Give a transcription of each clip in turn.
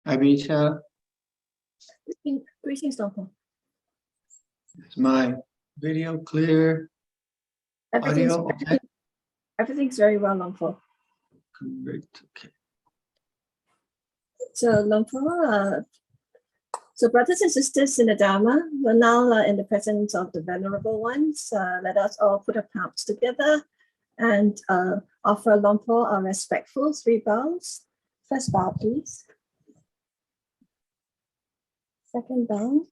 Abhita, Greetings, Luang Por. is my video clear? Audio, okay. Everything's very well, Luang Por. Great, okay. So, Luang Por, so brothers and sisters in the Dhamma, we're now in the presence of the Venerable Ones. Let us all put our palms together and offer Luang Por our respectful 3 bows. First bow, please. Second bow.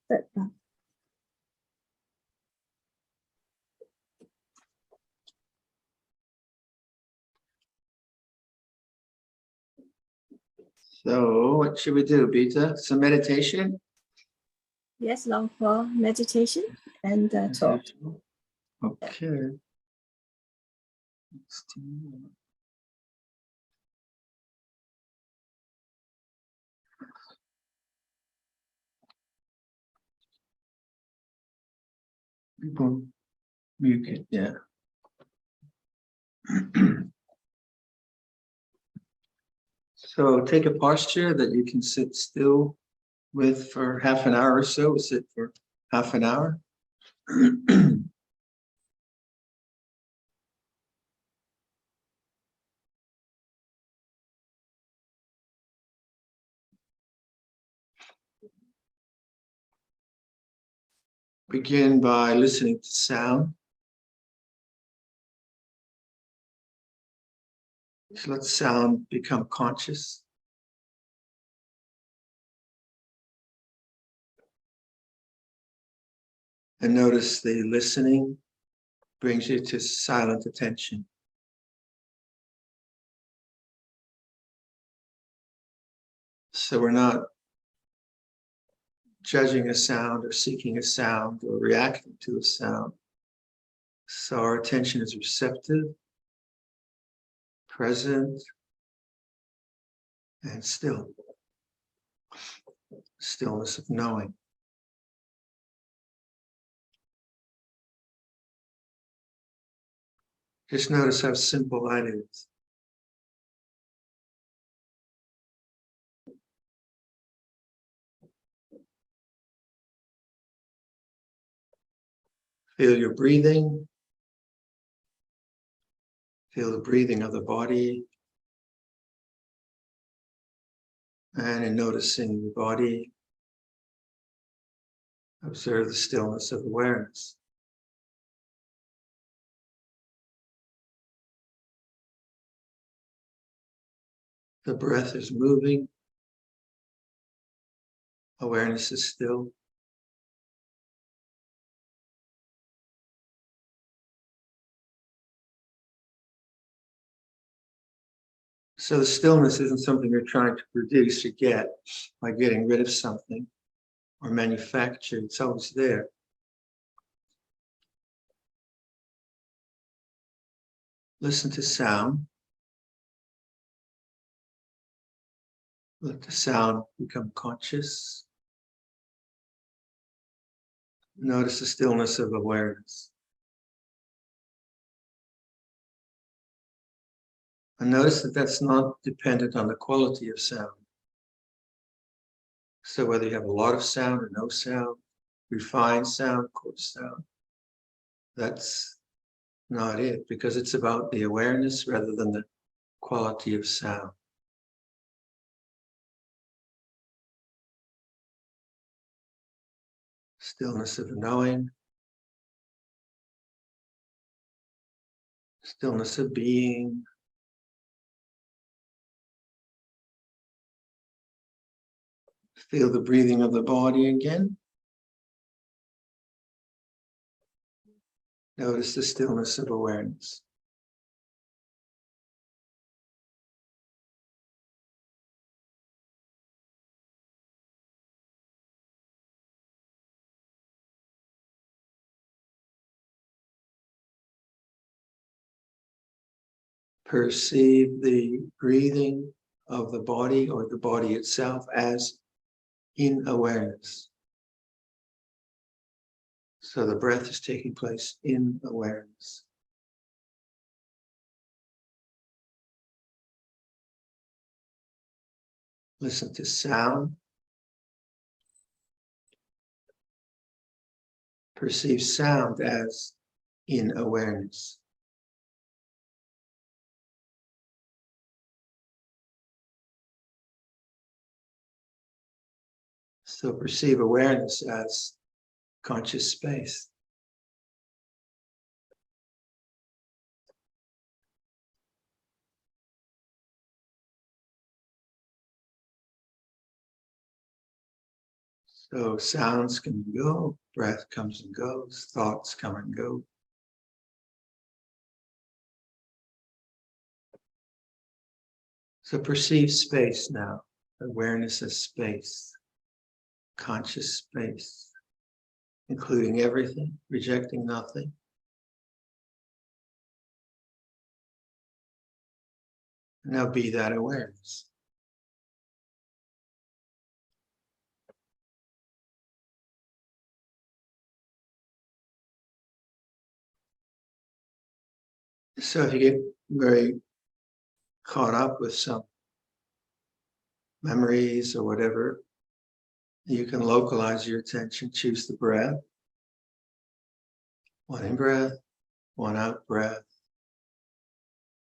Third bow. So what should we do, Bita? Some meditation? Yes, Luang Por, meditation and talk. Okay. People mute it, yeah. So take a posture that you can sit still with for half an hour or so. Sit for half an hour. Begin by listening to sound. So let sound become conscious. And notice the listening brings you to silent attention. So we're not judging a sound or seeking a sound or reacting to a sound. So our attention is receptive, present, and still. Stillness of knowing. Just notice how simple that is. Feel your breathing. Feel the breathing of the body. And in noticing the body, observe the stillness of awareness. The breath is moving. Awareness is still. So the stillness isn't something you're trying to produce or get by getting rid of something or manufacture. It's always there. Listen to sound. Let the sound become conscious. Notice the stillness of awareness. And notice that that's not dependent on the quality of sound. So whether you have a lot of sound or no sound, refined sound, coarse sound, that's not it, because it's about the awareness rather than the quality of sound. Stillness of knowing, stillness of being. Feel the breathing of the body again. Notice the stillness of awareness. Perceive the breathing of the body or the body itself as in awareness. So the breath is taking place in awareness. Listen to sound. Perceive sound as in awareness. So perceive awareness as conscious space. So sounds come and go, breath comes and goes, thoughts come and go. So perceive space now, awareness as space, conscious space, including everything, rejecting nothing. Now be that awareness. So if you get very caught up with some memories or whatever, you can localize your attention, choose the breath. One in breath, one out breath.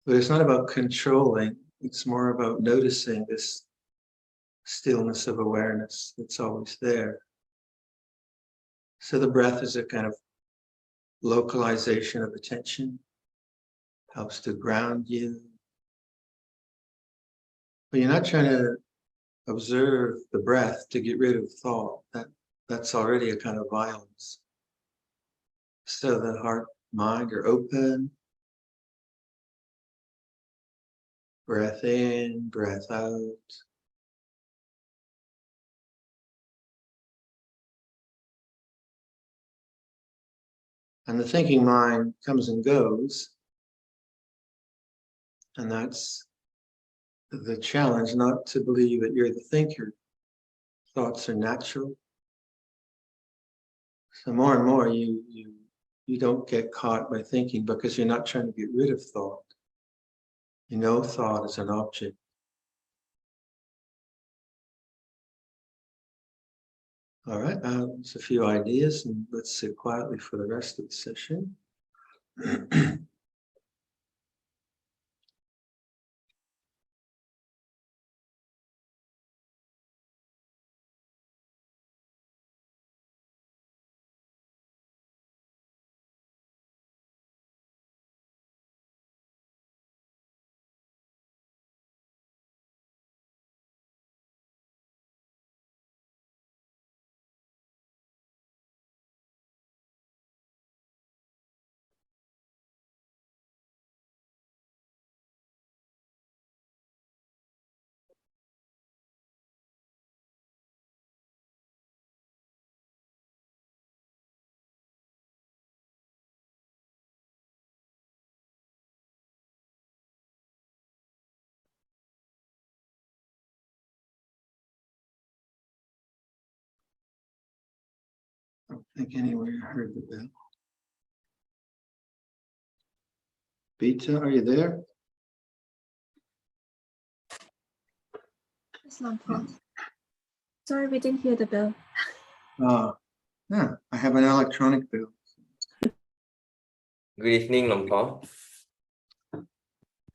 But it's not about controlling, it's more about noticing this stillness of awareness that's always there. So the breath is a kind of localization of attention, helps to ground you. But you're not trying to observe the breath to get rid of thought. That's already a kind of violence. So the heart, mind are open. Breath in, breath out. And the thinking mind comes and goes. And that's the challenge, not to believe that you're the thinker. Thoughts are natural. So more and more you don't get caught by thinking because you're not trying to get rid of thought. You know thought is an object. All right, just a few ideas and let's sit quietly for the rest of the session. I don't think anyone heard the bell. Beta, are you there? It's Luang Por. Sorry, we didn't hear the bell. Yeah, I have an electronic bell. Good evening, Luang Por.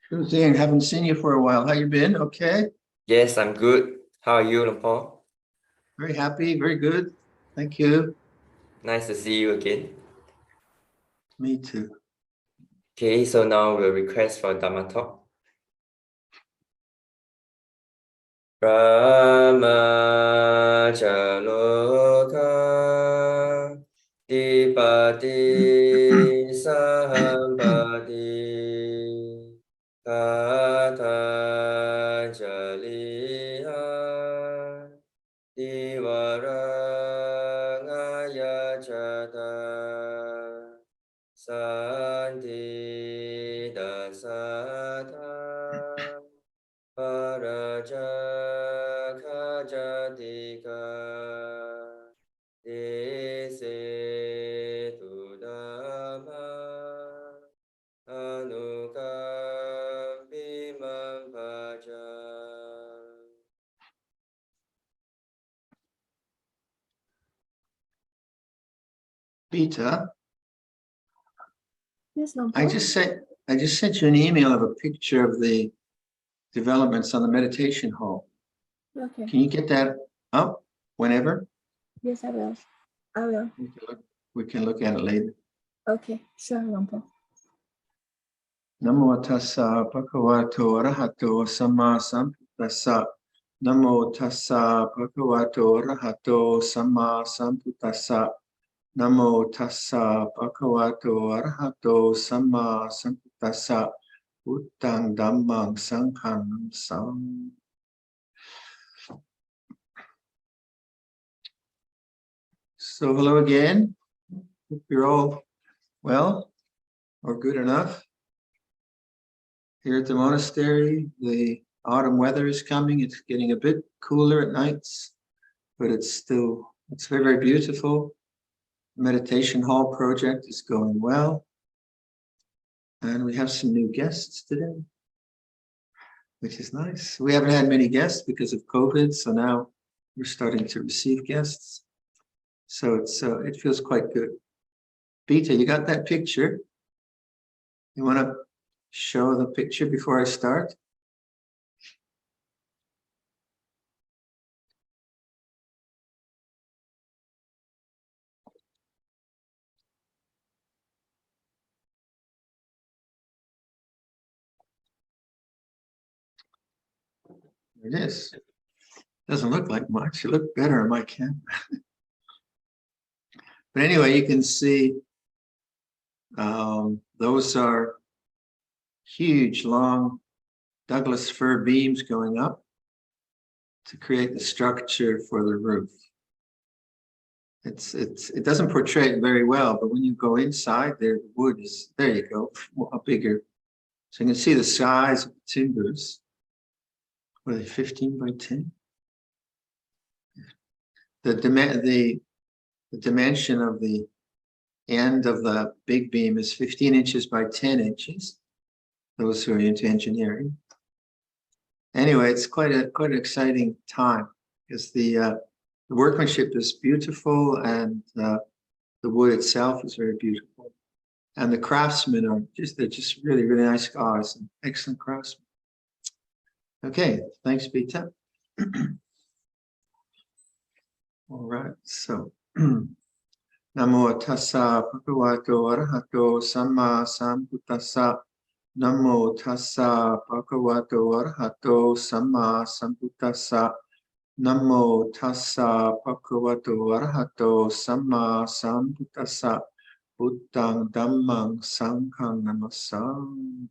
Sure thing, haven't seen you for a while. How you been? Okay? Yes, I'm good. How are you, Luang Por? Very happy, very good. Thank you. Nice to see you again. Me too. Okay, so now we'll request for Dhamma talk. Brahmacaloka Dipati Sahambati Katha Jaliha Divarangaya Chata Santi Dasatha Parajaka Jatika Dese Dhamma Anukampi Mampaja. Beta, Yes, Luang I Por. just sent you an email of a picture of the developments on the meditation hall. Okay. Can you get that up whenever? Yes, I will. I will. We can look at it later. Okay, sure, Luang Por. Namo tassa bhagavato arahato samma sambuddhassa. Namo tassa bhagavato arahato samma sambuddhassa. Namo tassa bhagavato arahato samma sambuddhassa. Buddhang dhammang sanghang namissami. So hello again. Hope you're all well or good enough. Here at the monastery, the autumn weather is coming. It's getting a bit cooler at nights, but it's very, very beautiful. Meditation hall project is going well. And we have some new guests today, which is nice. We haven't had many guests because of COVID, so now we're starting to receive guests. So it feels quite good. Beta, you got that picture? You want to show the picture before I start? It is. Doesn't look like much. It looked better on my camera. But anyway, you can see those are huge, long Douglas fir beams going up to create the structure for the roof. It doesn't portray it very well, but when you go inside there, the wood is, there you go, a bigger. So you can see the size of the timbers. What are they, 15 by 10? The dimension of the end of the big beam is 15 inches by 10 inches. Those who are into engineering. Anyway, it's quite an exciting time because the workmanship is beautiful and the wood itself is very beautiful. And the craftsmen are they're just really, really nice guys and excellent craftsmen. Okay, thanks, Beta. All right, so Namo tassa bhagavato arahato samma sambuddhassa. Namo tassa bhagavato arahato samma sambuddhassa. Namo tassa bhagavato arahato samma sambuddhassa. Buddhang dhammang sanghang namissami.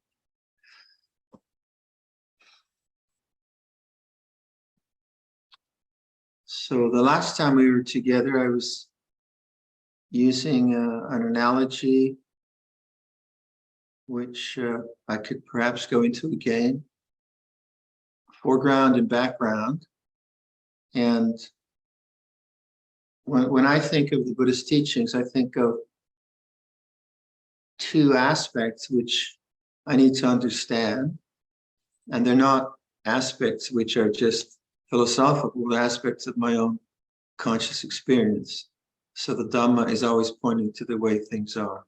So the last time we were together, I was using an analogy which I could perhaps go into again, foreground and background. And when I think of the Buddhist teachings, I think of two aspects which I need to understand. And they're not aspects which are just philosophical, aspects of my own conscious experience. So the Dhamma is always pointing to the way things are.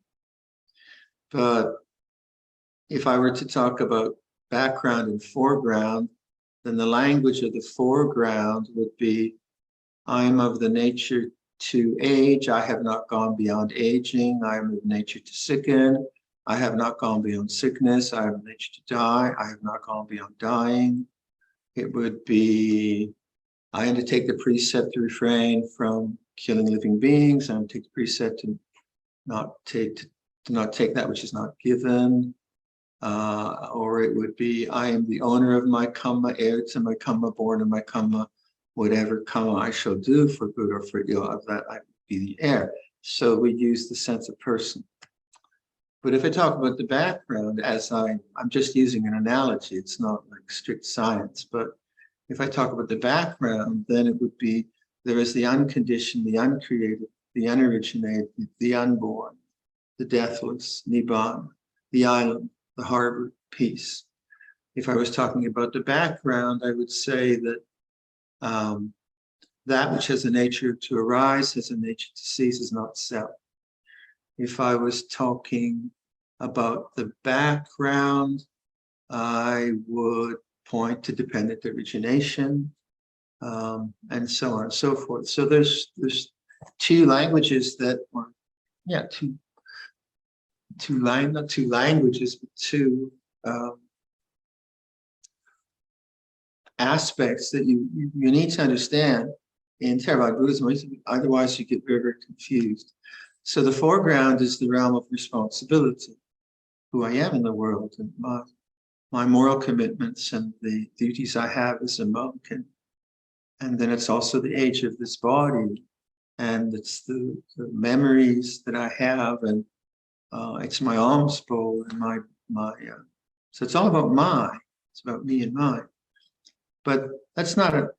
But if I were to talk about background and foreground, then the language of the foreground would be, I am of the nature to age, I have not gone beyond aging, I am of nature to sicken, I have not gone beyond sickness, I have a nature to die, I have not gone beyond dying. It would be, I undertake the precept to refrain from killing living beings, I undertake the precept to not take that which is not given. Or it would be, I am the owner of my karma, heir to my karma, born in my karma, whatever karma I shall do for good or for ill, of that I would be the heir. So we use the sense of person. But if I talk about the background, as I'm just using an analogy, it's not like strict science, but if I talk about the background, then it would be, there is the unconditioned, the uncreated, the unoriginated, the unborn, the deathless, Nibbana, the island, the harbor, peace. If I was talking about the background, I would say that that which has a nature to arise, has a nature to cease, is not self. If I was talking about the background, I would point to dependent origination, and so on and so forth. So there's two languages that were, yeah, not two languages, but two aspects that you need to understand in Theravada Buddhism. Otherwise, you get very, very confused. So the foreground is the realm of responsibility, who I am in the world, and my moral commitments and the duties I have as a monk, and then it's also the age of this body, and it's the memories that I have, and it's my alms bowl and my so it's all about it's about me and mine. But that's not an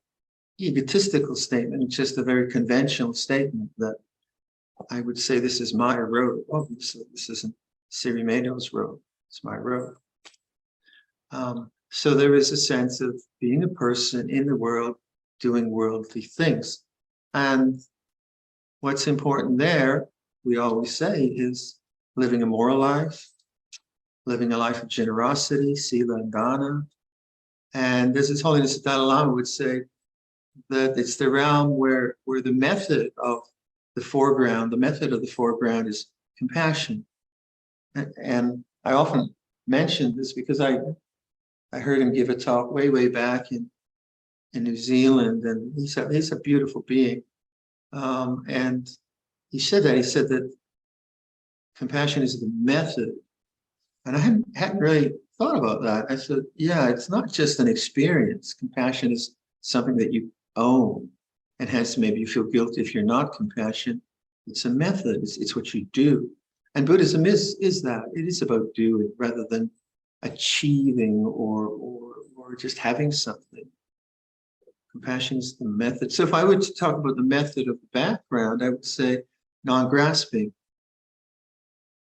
egotistical statement. It's just a very conventional statement that I would say this is my road. Obviously, this isn't Siri Mado's road. It's my road. So there is a sense of being a person in the world doing worldly things. And what's important there, we always say, is living a moral life, living a life of generosity, sila and dana. And as His Holiness the Dalai Lama would say, that it's the realm where the method of the foreground is compassion. And I often mention this because I heard him give a talk way back in New Zealand, and he's a beautiful being. And he said that compassion is the method. And I hadn't really thought about that. I said, yeah, it's not just an experience. Compassion is something that you own, and hence maybe you feel guilty if you're not compassionate. It's a method. It's what you do. And Buddhism is that. It is about doing rather than achieving or just having something. Compassion is the method. So if I were to talk about the method of the background, I would say non-grasping,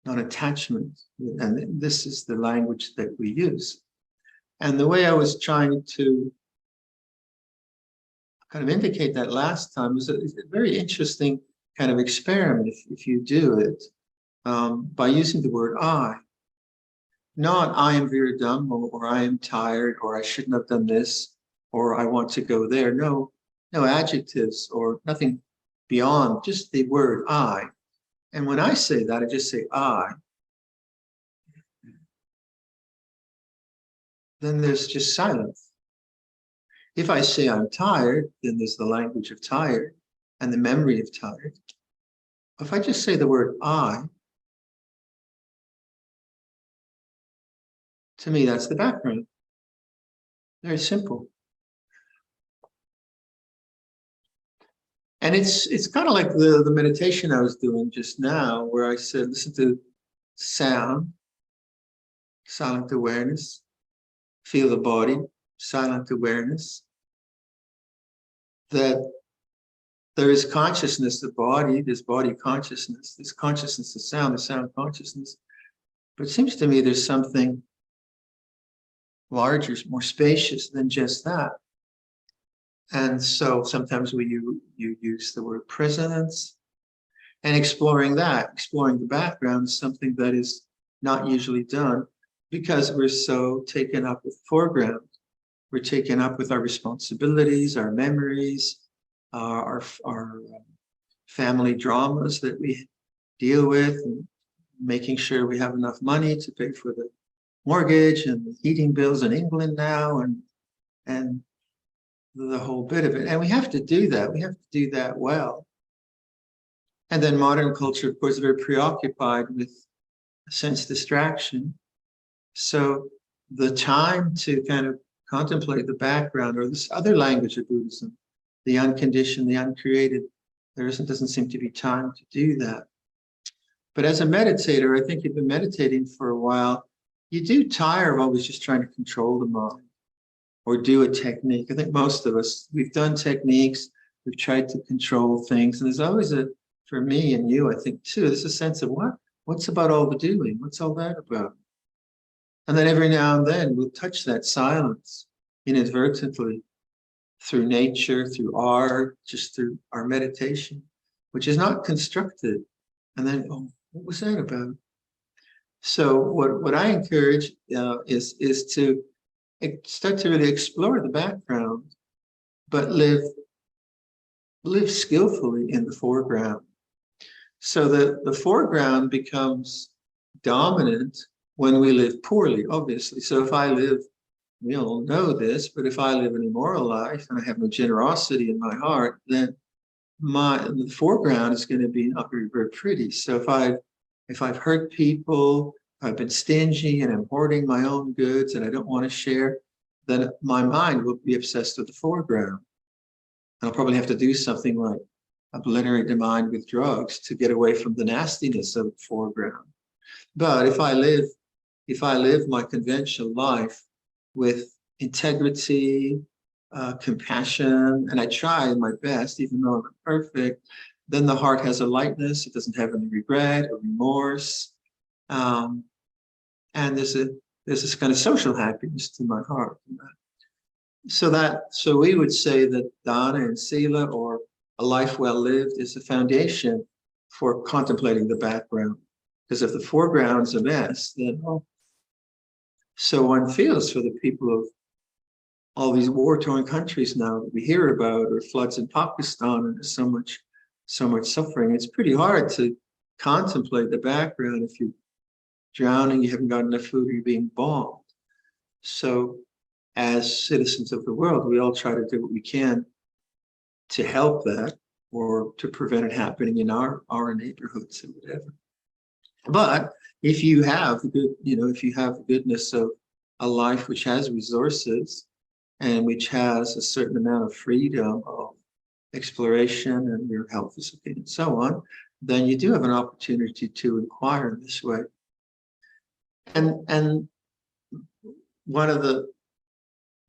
non-attachment. And this is the language that we use. And the way I was trying to kind of indicate that last time was a very interesting kind of experiment if you do it by using the word I. Not I am Viradhammo, or I am tired, or I shouldn't have done this, or I want to go there. No adjectives or nothing beyond, just the word I. And when I say that, I just say I. Then there's just silence. If I say I'm tired, then there's the language of tired and the memory of tired. If I just say the word I, to me, that's the background. Very simple. And it's kind of like the meditation I was doing just now, where I said, listen to sound, silent awareness, feel the body, silent awareness, that there is consciousness, the body, there's body consciousness, there's consciousness of sound, the sound consciousness. But it seems to me there's something larger, more spacious than just that. And so sometimes you use the word presence, and exploring the background is something that is not usually done because we're so taken up with the foreground. We're taken up with our responsibilities, our memories, our family dramas that we deal with, and making sure we have enough money to pay for the mortgage and the heating bills in England now, and the whole bit of it. And we have to do that. We have to do that well. And then modern culture, of course, is very preoccupied with sense distraction. So the time to kind of contemplate the background, or this other language of Buddhism, the unconditioned, the uncreated, doesn't seem to be time to do that. But as a meditator, I think you've been meditating for a while, you do tire of always just trying to control the mind or do a technique. I think most of us, we've done techniques, we've tried to control things, and there's always for me and you, I think too, there's a sense of what's about all the doing? What's all that about? And then every now and then we'll touch that silence inadvertently through nature, through art, just through our meditation, which is not constructed. And then, oh, what was that about? So what I encourage is to start to really explore the background, but live skillfully in the foreground. So that the foreground becomes dominant when we live poorly, obviously. So if I live, we all know this, but if I live an immoral life and I have no generosity in my heart, then the foreground is going to be not very, very pretty. So if I've hurt people, if I've been stingy and I'm hoarding my own goods and I don't want to share, then my mind will be obsessed with the foreground. And I'll probably have to do something like obliterate the mind with drugs to get away from the nastiness of the foreground. But if I live my conventional life with integrity, compassion, and I try my best, even though I'm not perfect, then the heart has a lightness. It doesn't have any regret or remorse. And there's this kind of social happiness to my heart. So we would say that dana and sila, or a life well lived, is the foundation for contemplating the background. Because if the foreground's a mess, then so one feels for the people of all these war-torn countries now that we hear about, or floods in Pakistan, and there's so much suffering. It's pretty hard to contemplate the background if you're drowning, you haven't got enough food, or you're being bombed. So as citizens of the world, we all try to do what we can to help that, or to prevent it happening in our neighborhoods or whatever. But if you have the goodness of a life which has resources and which has a certain amount of freedom of exploration, and your health is okay and so on, then you do have an opportunity to inquire in this way. And one of the,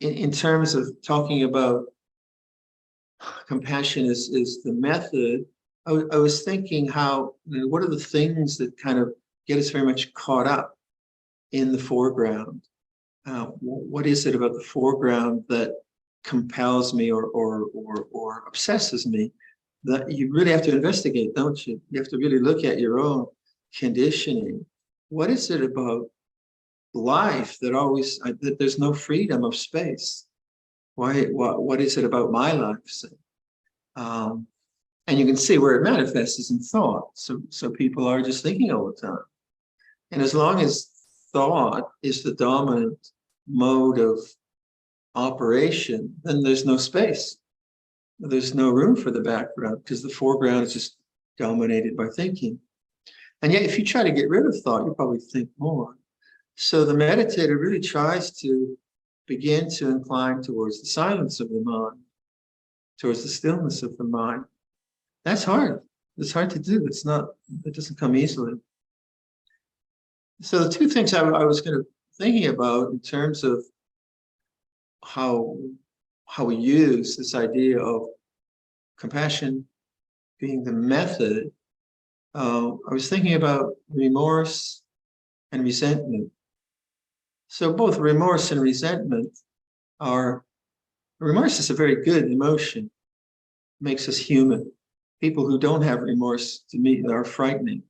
in terms of talking about compassion is the method, I was thinking how, what are the things that kind of get us very much caught up in the foreground? What is it about the foreground that compels me or obsesses me? That you really have to investigate, don't you? You have to really look at your own conditioning. What is it about life that there's no freedom of space? What is it about my life? And you can see where it manifests is in thought. So people are just thinking all the time. And as long as thought is the dominant mode of operation, then there's no space. There's no room for the background, because the foreground is just dominated by thinking. And yet, if you try to get rid of thought, you probably think more. So the meditator really tries to begin to incline towards the silence of the mind, towards the stillness of the mind. That's hard. It's hard to do. It doesn't come easily. So the two things I was kind of thinking about in terms of how we use this idea of compassion being the method, I was thinking about remorse and resentment. So both remorse and resentment remorse is a very good emotion, makes us human. People who don't have remorse, to me, are frightening.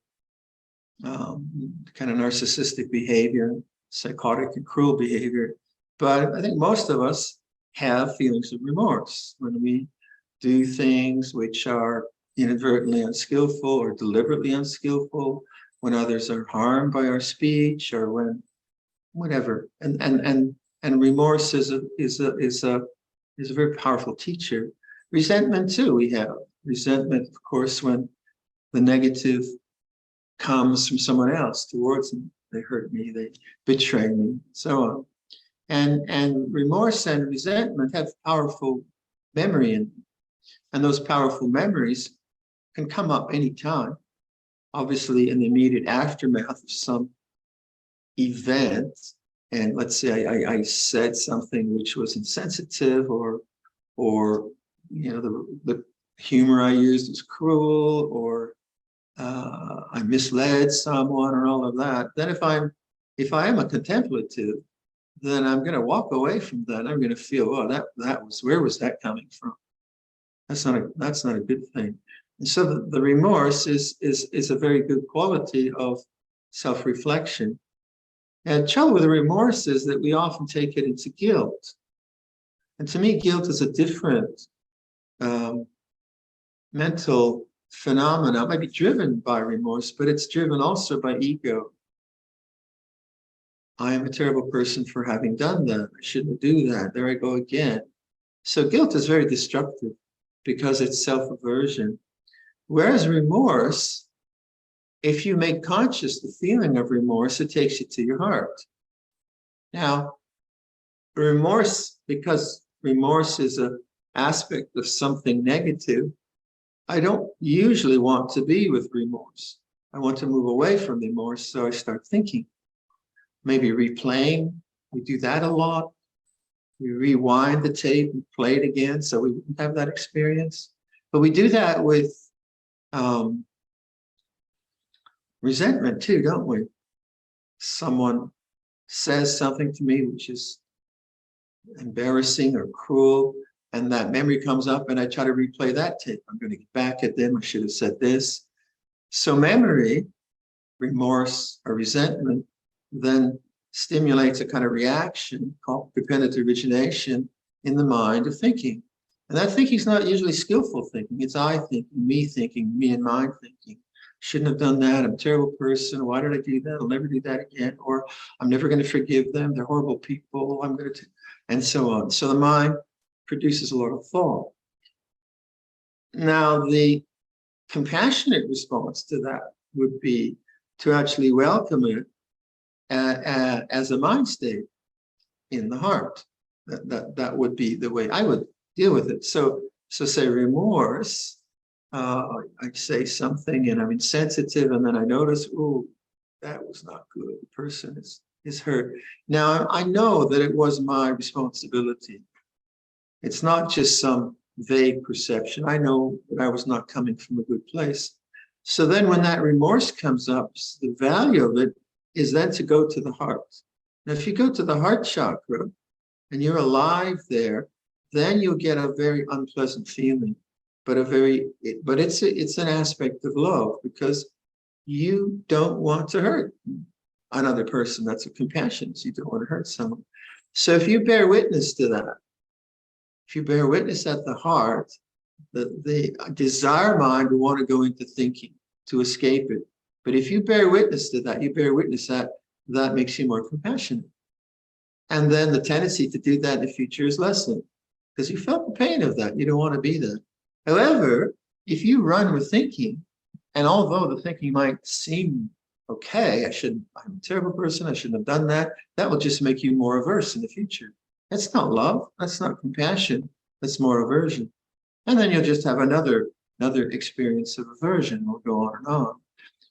Kind of narcissistic behavior, psychotic and cruel behavior. But I think most of us have feelings of remorse when we do things which are inadvertently unskillful or deliberately unskillful, when others are harmed by our speech, or when whatever. And remorse is a very powerful teacher. Resentment too, we have resentment, of course, when the negative comes from someone else towards me. They hurt me, they betray me, so on. And remorse and resentment have powerful memory in them. And those powerful memories can come up anytime. Obviously, in the immediate aftermath of some event, and let's say I said something which was insensitive, or the humor I used was cruel, or I misled someone, or all of that. Then if I am a contemplative, then I'm going to walk away from that. I'm going to feel, oh, where was that coming from? That's not a good thing. And so the remorse is a very good quality of self-reflection. And trouble with the remorse is that we often take it into guilt. And to me, guilt is a different mental phenomenon. It might be driven by remorse, but it's driven also by ego. I am a terrible person for having done that. I shouldn't do that. There I go again. So guilt is very destructive because it's self-aversion. Whereas remorse, if you make conscious the feeling of remorse, it takes you to your heart. Now, remorse, because remorse is an aspect of something negative, I don't usually want to be with remorse. I want to move away from remorse, so I start thinking. Maybe replaying, we do that a lot. We rewind the tape and play it again so we wouldn't have that experience. But we do that with resentment too, don't we? Someone says something to me which is embarrassing or cruel, and that memory comes up and I try to replay that tape. I'm going to get back at them. I should have said this. So memory, remorse, or resentment then stimulates a kind of reaction called dependent origination in the mind of thinking. And that thinking is not usually skillful thinking. It's I thinking, me and mine thinking. Shouldn't have done that. I'm a terrible person. Why did I do that? I'll never do that again. Or I'm never going to forgive them. They're horrible people. I'm going to, and so on. So the mind produces a lot of thought. Now, the compassionate response to that would be to actually welcome it as a mind state in the heart. That would be the way I would deal with it. So say remorse, I say something and I'm insensitive, and then I notice, oh, that was not good. The person is hurt. Now I know that it was my responsibility. It's not just some vague perception. I know that I was not coming from a good place. So then when that remorse comes up, the value of it is then to go to the heart. Now, if you go to the heart chakra and you're alive there, then you'll get a very unpleasant feeling, but it's an aspect of love, because you don't want to hurt another person. That's what compassion is. You don't want to hurt someone. So if you bear witness to that, if you bear witness at the heart, the desire mind will want to go into thinking to escape it. But if you bear witness to that, you bear witness that makes you more compassionate. And then the tendency to do that in the future is lessened, because you felt the pain of that. You don't want to be there. However, if you run with thinking, and although the thinking might seem okay, I'm a terrible person, I shouldn't have done that, that will just make you more averse in the future. That's not love. That's not compassion. That's more aversion. And then you'll just have another experience of aversion. We'll go on and on.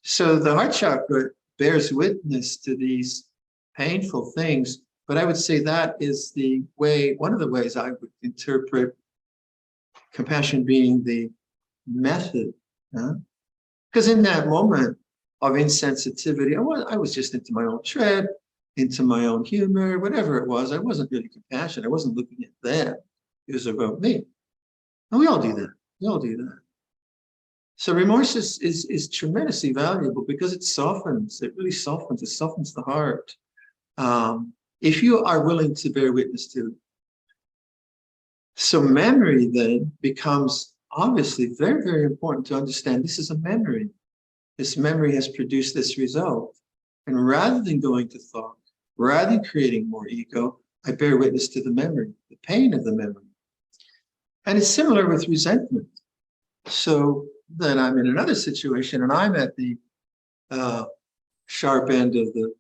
So the heart chakra bears witness to these painful things, but I would say that is one of the ways I would interpret compassion being the method. Because in that moment of insensitivity, I was just into my own trip, into my own humor, whatever it was. I wasn't really compassionate. I wasn't looking at them. It was about me. And we all do that. We all do that. So remorse is tremendously valuable because it softens. It really softens. It softens the heart. If you are willing to bear witness to it. So memory then becomes obviously very, very important to understand. This is a memory. This memory has produced this result. And rather than going to thought, rather than creating more ego, I bear witness to the memory, the pain of the memory. And it's similar with resentment. So then I'm in another situation and I'm at the sharp end of the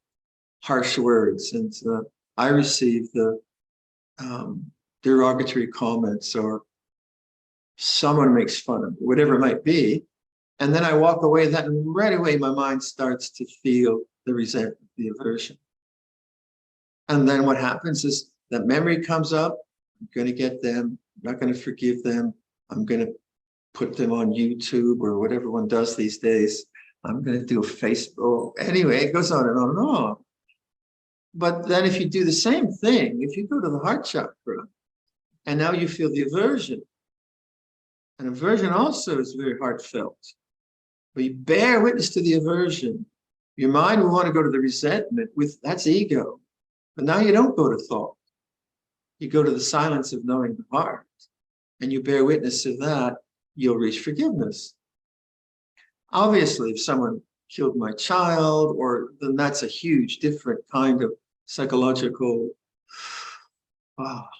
harsh words, and I receive the derogatory comments, or someone makes fun of me, whatever it might be. And then I walk away that, and right away my mind starts to feel the resentment, the aversion. And then what happens is that memory comes up. I'm going to get them. I'm not going to forgive them. I'm going to put them on YouTube or whatever one does these days. I'm going to do a Facebook. Anyway, it goes on and on and on. But then if you do the same thing, if you go to the heart chakra and now you feel the aversion, And aversion also is very heartfelt. But you bear witness to the aversion. Your mind will want to go to the resentment that's ego. But now you don't go to thought. You go to the silence of knowing the heart. And you bear witness to that, you'll reach forgiveness. Obviously, if someone killed my child, then that's a huge different kind of psychological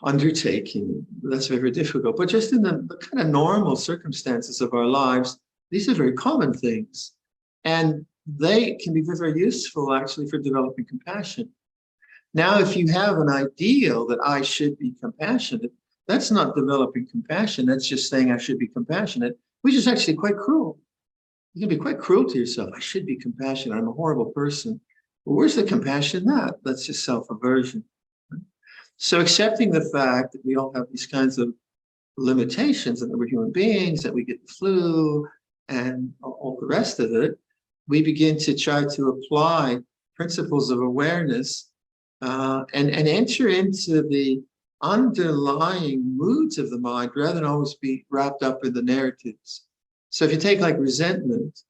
undertaking. That's very, very difficult. But just in the kind of normal circumstances of our lives, these are very common things. And they can be very, very useful actually for developing compassion. Now, if you have an ideal that I should be compassionate, that's not developing compassion. That's just saying I should be compassionate, which is actually quite cruel. You can be quite cruel to yourself. I should be compassionate. I'm a horrible person. Well, where's the compassion in that? That's just self-aversion. So accepting the fact that we all have these kinds of limitations and that we're human beings, that we get the flu and all the rest of it, we begin to try to apply principles of awareness and enter into the underlying moods of the mind rather than always be wrapped up in the narratives. So if you take like resentment,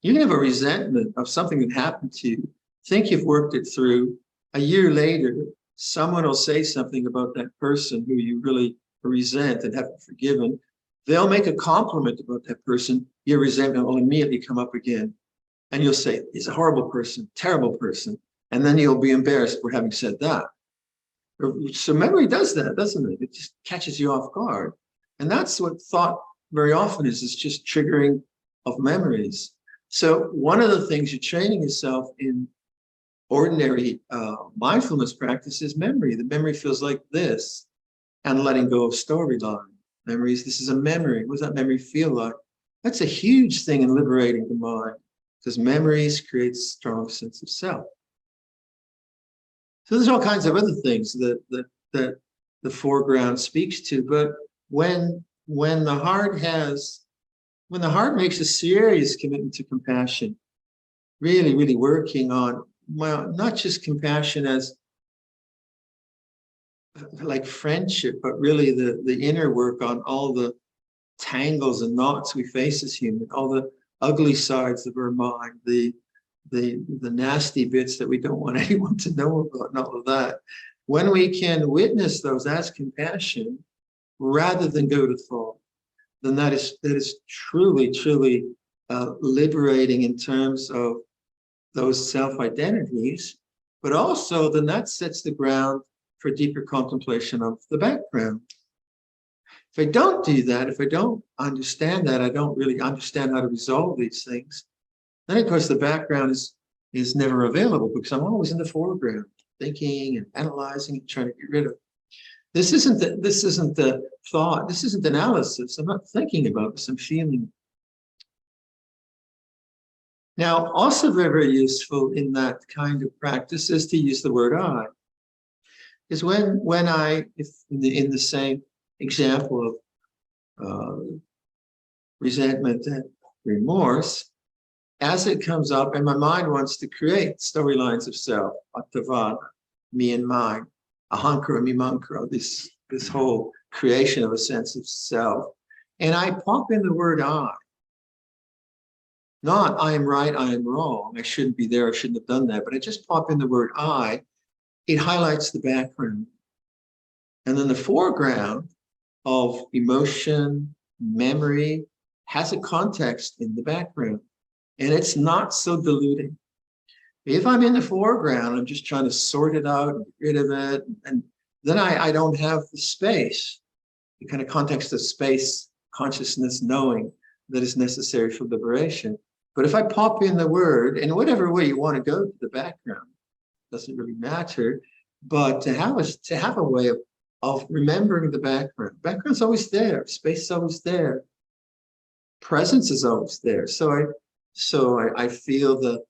you can have a resentment of something that happened to you, think you've worked it through. A year later, someone will say something about that person who you really resent and haven't forgiven. They'll make a compliment about that person. Your resentment will immediately come up again. And you'll say, he's a horrible person, terrible person. And then you'll be embarrassed for having said that. So memory does that, doesn't it? It just catches you off guard. And that's what thought very often is just triggering of memories. So one of the things you're training yourself in ordinary mindfulness practice is memory. The memory feels like this, and letting go of storyline. Memories, this is a memory. What does that memory feel like? That's a huge thing in liberating the mind, because memories create a strong sense of self. So there's all kinds of other things that the foreground speaks to, but when the heart makes a serious commitment to compassion, really, really working on, well, not just compassion as like friendship, but really the inner work on all the tangles and knots we face as human, all the ugly sides of our mind, the nasty bits that we don't want anyone to know about and all of that. When we can witness those as compassion rather than go to thought, then that is truly, truly liberating in terms of those self-identities, but also then that sets the ground for deeper contemplation of the background. If I don't do that, if I don't understand that, I don't really understand how to resolve these things, then of course the background is never available because I'm always in the foreground, thinking and analyzing and trying to get rid of. This isn't the thought, this isn't analysis. I'm not thinking about this, I'm feeling. Now, also very, very useful in that kind of practice is to use the word I. Because when I, if in the same example of resentment and remorse, as it comes up and my mind wants to create storylines of self, attavana, me and mine, ahankara, mimankara, this whole creation of a sense of self, and I pop in the word I. Not I am right, I am wrong, I shouldn't be there, I shouldn't have done that, but I just pop in the word I, it highlights the background. And then the foreground of emotion, memory, has a context in the background. And it's not so diluting. If I'm in the foreground, I'm just trying to sort it out and get rid of it, and then I don't have the space, the kind of context of space, consciousness, knowing that is necessary for liberation. But if I pop in the word, in whatever way you want to go to the background, doesn't really matter, but to have a way of remembering the background. Background's always there, space is always there, presence is always there. So I feel the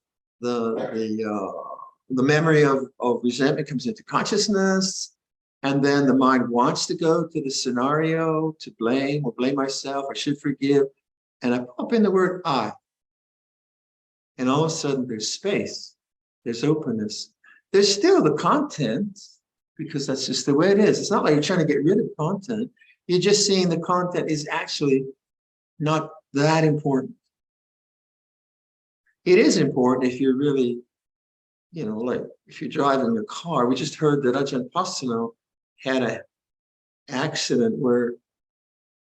memory of resentment comes into consciousness, and then the mind wants to go to the scenario to blame or blame myself, I should forgive, and I pop in the word I. And all of a sudden there's space, there's openness. There's still the content, because that's just the way it is. It's not like you're trying to get rid of content. you're just seeing the content is actually not that important. It is important if you're really, like if you're driving a car. We just heard that Ajahn Pasano had an accident where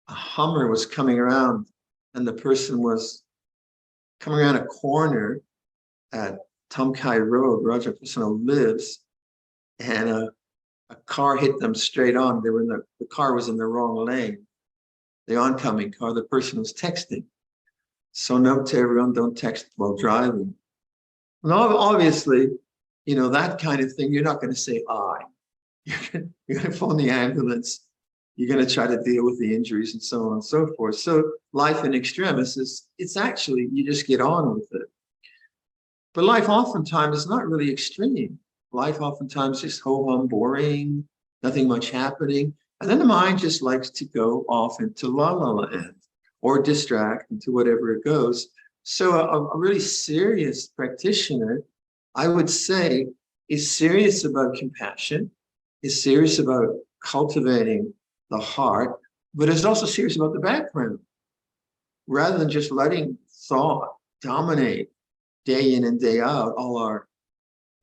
a Hummer was coming around and the person was coming around a corner at Tamkai Road, where Ajahn Pasano lives, and a car hit them straight on. They were in the car was in the wrong lane. The oncoming car, the person was texting. So note to everyone, don't text while driving. And obviously, that kind of thing, you're not going to say I. You're going to phone the ambulance. You're going to try to deal with the injuries and so on and so forth. So life in extremis it's actually, you just get on with it. But life oftentimes is not really extreme. Life oftentimes is ho-hum, boring, nothing much happening. And then the mind just likes to go off into la-la land or distract into whatever it goes. So a really serious practitioner, I would say, is serious about compassion, is serious about cultivating the heart, but is also serious about the background. Rather than just letting thought dominate day in and day out all our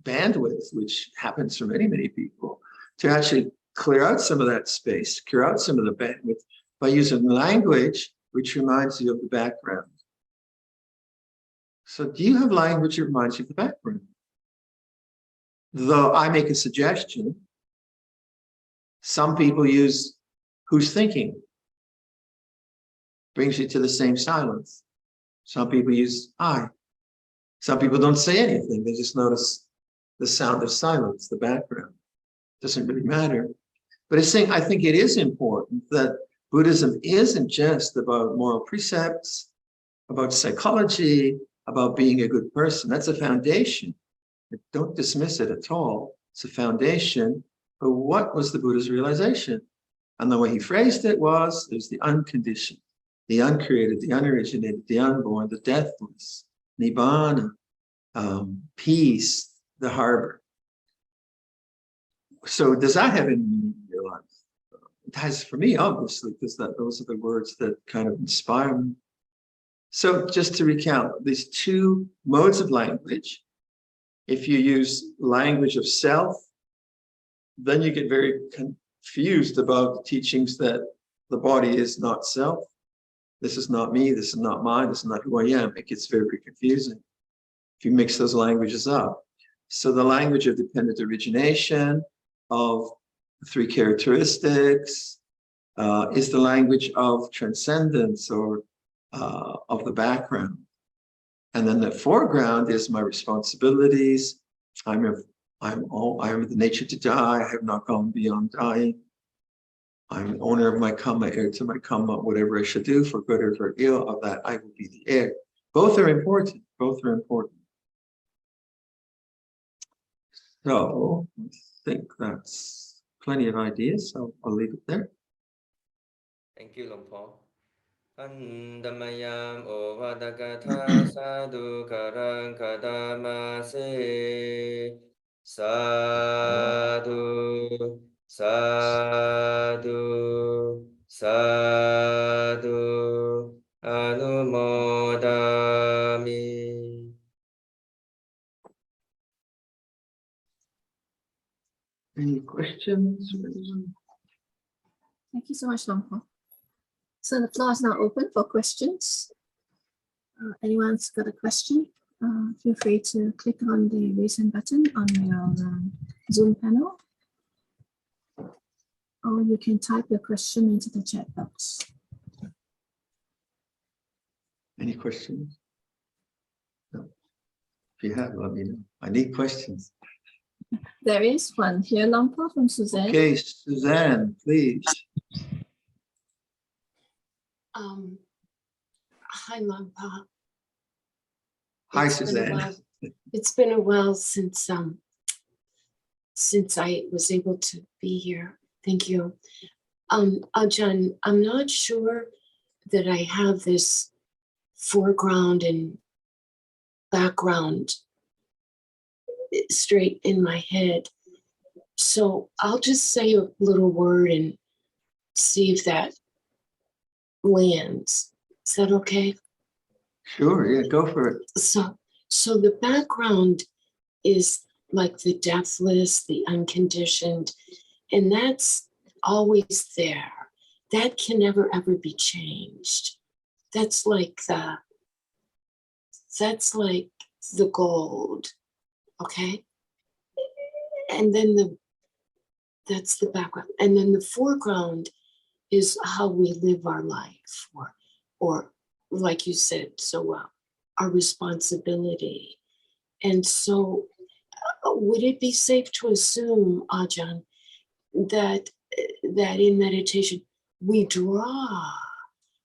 bandwidth, which happens for many, many people, to actually clear out some of that space, clear out some of the bandwidth by using language which reminds you of the background. So do you have language that reminds you of the background? Though I make a suggestion, some people use who's thinking, brings you to the same silence. Some people use I. Some people don't say anything. They just notice the sound of silence, the background. Doesn't really matter. But it's saying, I think it is important that Buddhism isn't just about moral precepts, about psychology, about being a good person. That's a foundation. Don't dismiss it at all. It's a foundation. But what was the Buddha's realization? And the way he phrased it was the unconditioned, the uncreated, the unoriginated, the unborn, the deathless, nibbana, peace, the harbor. So does that have any meaning in your life? It has for me, obviously, because those are the words that kind of inspire me. So just to recount, these two modes of language. If you use language of self, then you get very confused about the teachings that the body is not self. This is not me, this is not mine, this is not who I am. It gets very, very confusing if you mix those languages up. So the language of dependent origination, of three characteristics, is the language of transcendence or of the background. And then the foreground is my responsibilities. I am the nature to die. I have not gone beyond dying. I'm an owner of my karma, heir to my karma. Whatever I should do, for good or for ill, of that I will be the heir. Both are important. Both are important. So I think that's plenty of ideas. So I'll leave it there. Thank you, Luang Por. Andamayam ovadagata sadhu karang kadama se sadhu sadhu sadhu anumodami. Any questions? Thank you so much, Luang Por. So the floor is now open for questions. Anyone's got a question? Feel free to click on the raise hand button on your Zoom panel, or you can type your question into the chat box. Any questions? No. If you have, let me know. I need questions. There is one here, Luang Por, from Suzanne. Okay, Suzanne, please. Hi, Luang Por. Hi, Suzanne. It's been a while since I was able to be here. Thank you. Ajahn, I'm not sure that I have this foreground and background straight in my head. So I'll just say a little word and see if that lands. Is that okay? Sure, yeah, go for it. So the background is like the deathless, the unconditioned, and that's always there. That can never ever be changed. That's like the gold, okay? And then that's the background. And then the foreground is how we live our life, or like you said so well, our responsibility. And so would it be safe to assume, Ajahn, that in meditation we draw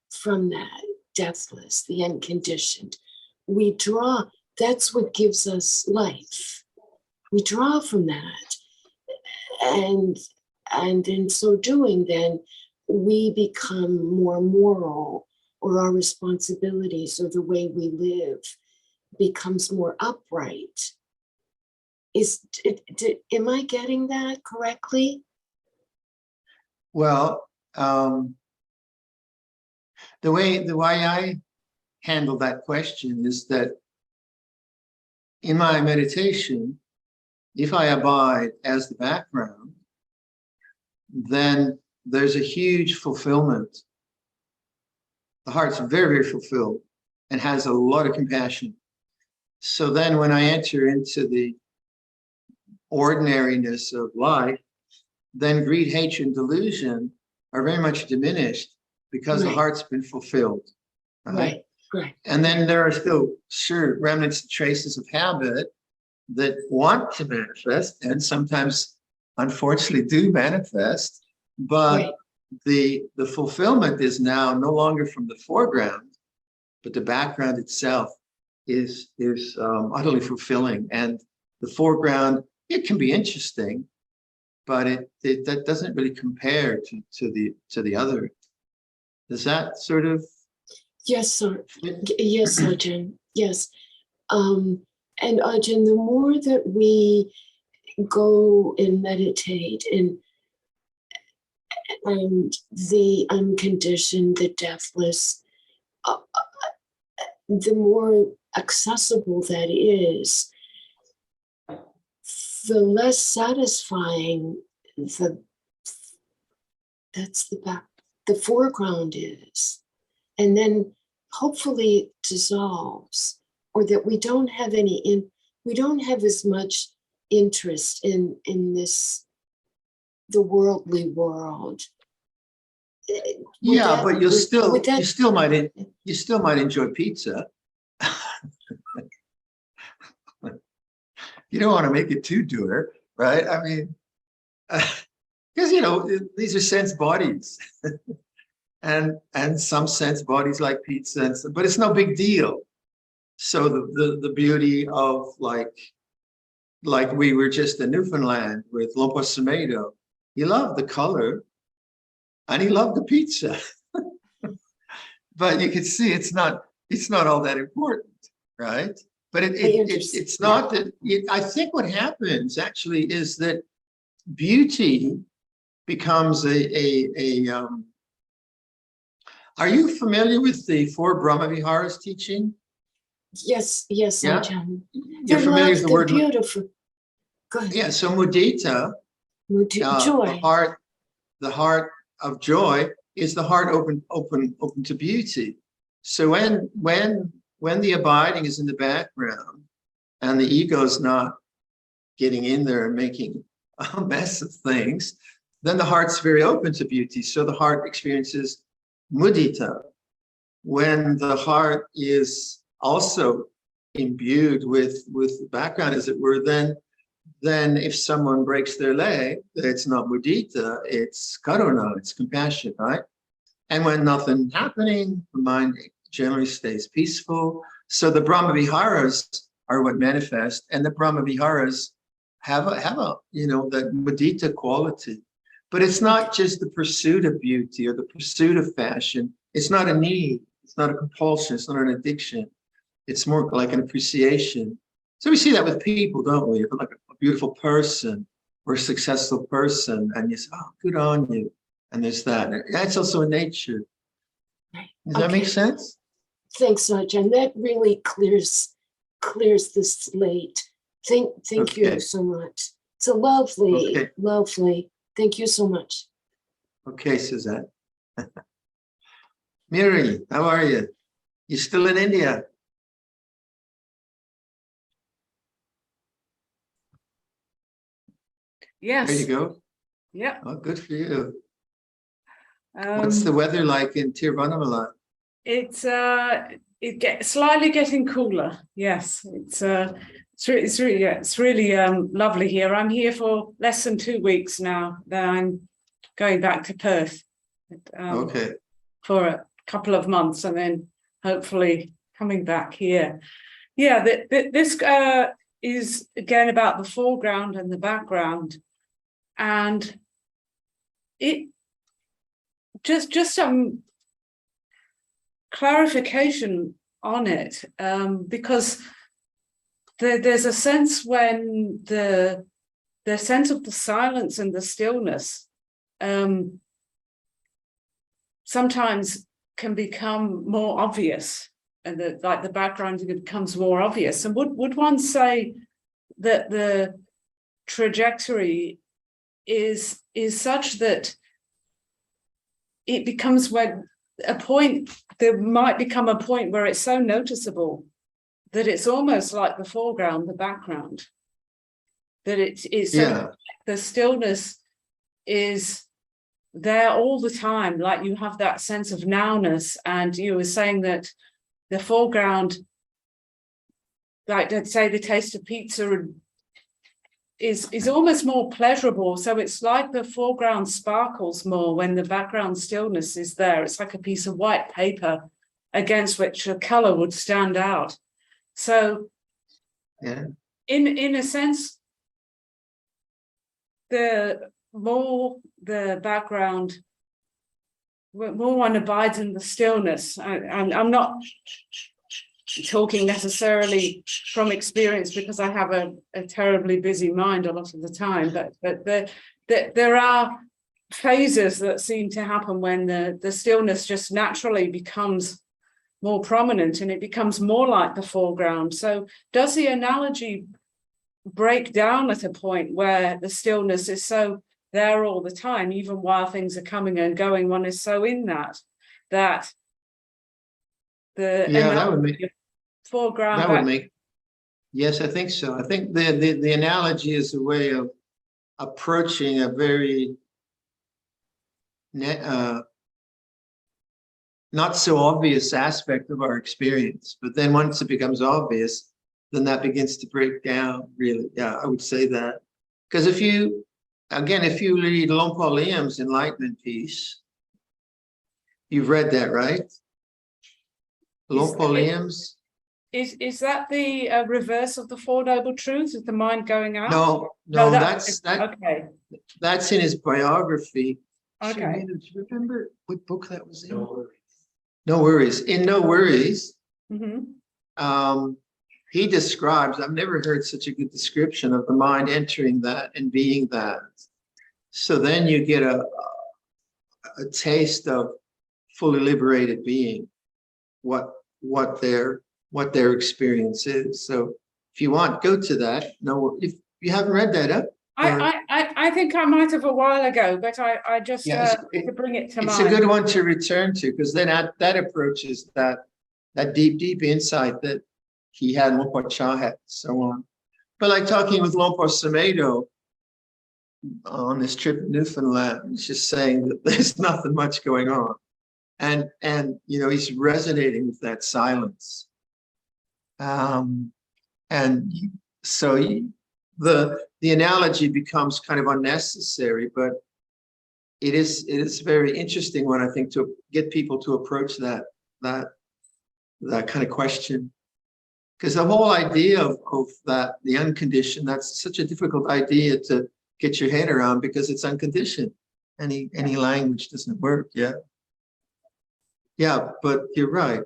from that deathless, the unconditioned? We draw, that's what gives us life. We draw from that. And in so doing, then we become more moral, or our responsibilities or the way we live becomes more upright. Am I getting that correctly? Well, the way I handle that question is that in my meditation, if I abide as the background, then there's a huge fulfillment. The heart's very, very fulfilled and has a lot of compassion. So then when I enter into the ordinariness of life, then greed, hatred, and delusion are very much diminished because the heart's been fulfilled. Right. And then there are still sure remnants and traces of habit that want to manifest, and sometimes unfortunately do manifest, but the fulfillment is now no longer from the foreground, but the background itself is utterly fulfilling. And the foreground, it can be interesting, but that doesn't really compare to the other. Does that sort of? Yes, sir. Yes, Ajahn. Yes. And Ajahn, the more that we go and meditate and the unconditioned, the deathless, the more accessible that is, the less satisfying the foreground is. And then hopefully it dissolves, or that we don't have as much interest in this, the worldly world. But you still might enjoy pizza. You don't want to make it too dour, right? I mean, because these are sense bodies. And some sense bodies like pizza, but it's no big deal. So the beauty of like we were just in Newfoundland with Luang Por, he loved the color and he loved the pizza. But you can see it's not all that important, right? But it's not that. I think what happens actually is that beauty becomes are you familiar with the 4 Brahma Viharas teaching? Yes, Yeah? Ajahn. You're familiar with the word? Beautiful. Go ahead. Yeah, so mudita, Joy. the heart of joy is the heart open to beauty. So when the abiding is in the background and the ego's not getting in there and making a mess of things, then the heart's very open to beauty. So the heart experiences mudita. When the heart is also imbued with the background, as it were, then if someone breaks their leg, it's not mudita, it's karuna, it's compassion, right? And when nothing happening, the mind generally stays peaceful. So the Brahma Viharas are what manifest, and the Brahma Viharas have a that mudita quality. But it's not just the pursuit of beauty or the pursuit of fashion. It's not a need. It's not a compulsion. It's not an addiction. It's more like an appreciation. So we see that with people, don't we? Like a beautiful person or a successful person, and you say, oh, good on you. And there's that. That's also in nature. Right. Does that make Okay. sense? Thanks, Ajahn. That really clears the slate. Thank you Okay. so much. It's a lovely, Okay. lovely. Thank you so much. Okay, Suzanne. Miri, how are you? You still in India? Yes. There you go. Yeah. Oh, good for you. What's the weather like in Tiruvannamalai? It's slightly getting cooler. Yes, it's really lovely here. I'm here for less than 2 weeks now. Then I'm going back to Perth Okay. for a couple of months, and then hopefully coming back here. Yeah, this is again about the foreground and the background, and it just some clarification on it, because there's a sense when the sense of the silence and the stillness sometimes can become more obvious, and like the background becomes more obvious. And would one say that the trajectory is such that it becomes there might become a point where it's so noticeable that it's almost like the foreground, the background, that it's Yeah. the stillness is there all the time, like you have that sense of nowness. And you were saying that the foreground, like let's say the taste of pizza, is almost more pleasurable. So it's like the foreground sparkles more when the background stillness is there. It's like a piece of white paper against which a color would stand out. So Yeah. in a sense, the more the background, more one abides in the stillness. I'm not talking necessarily from experience, because I have a terribly busy mind a lot of the time, but there are phases that seem to happen when the stillness just naturally becomes more prominent, and it becomes more like the foreground. So does the analogy break down at a point where the stillness is so there all the time, even while things are coming and going, one is so in that the Yeah, that would make foreground that would make yes, I think so. I think the analogy is a way of approaching a very not so obvious aspect of our experience. But then once it becomes obvious, then that begins to break down, really. Yeah, I would say that. Because if you read Luang Por Liam's Enlightenment piece, you've read that, right? Luang Por Liam's. Is that the reverse of the Four Noble Truths? Is the mind going out? No, that's okay. That's in his biography. Okay. Do you remember what book that was in? No Worries. In No Worries, Mm-hmm. He describes, I've never heard such a good description of the mind entering that and being that. So then you get a taste of fully liberated being, what their experience is. So if you want, go to that. No, if you haven't read that up. I think I might have a while ago, but I just to bring it to mind. It's a good one to return to, because then that approaches that deep insight that he had, Luang Por Chah had, so on. But like talking with Luang Por Sumedho on this trip to Newfoundland, he's just saying that there's nothing much going on. And he's resonating with that silence. And so the analogy becomes kind of unnecessary, but it is very interesting when I think to get people to approach that kind of question. Because the whole idea of that, the unconditioned, that's such a difficult idea to get your head around, because it's unconditioned. Any language doesn't work. Yeah, but you're right.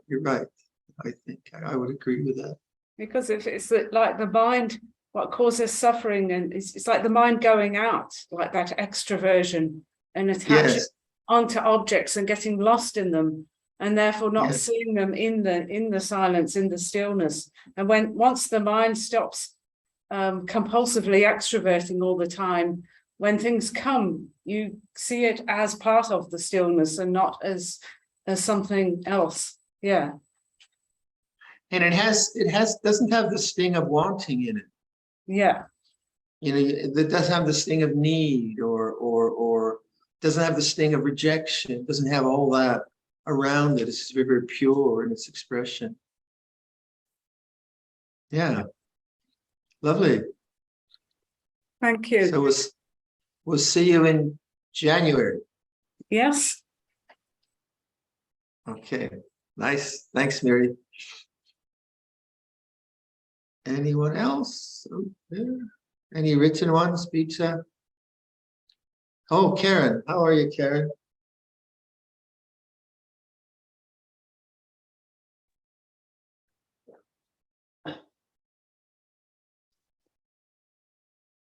I think I would agree with that. Because if it's like the mind, what causes suffering, and it's like the mind going out, like that extroversion and attachment. Yes. onto objects and getting lost in them, and therefore not Yes. seeing them in the silence, in the stillness. And once the mind stops compulsively extroverting all the time, when things come, you see it as part of the stillness and not as something else. Yeah. And it doesn't have the sting of wanting in it. Yeah. You know, it doesn't have the sting of need or doesn't have the sting of rejection. It doesn't have all that around it. It's just very, very pure in its expression. Yeah. Lovely. Thank you. So we'll see you in January. Yes. Okay. Nice. Thanks, Mary. Anyone else? Oh, there. Any written ones, Pizza? Oh, Karen. How are you, Karen?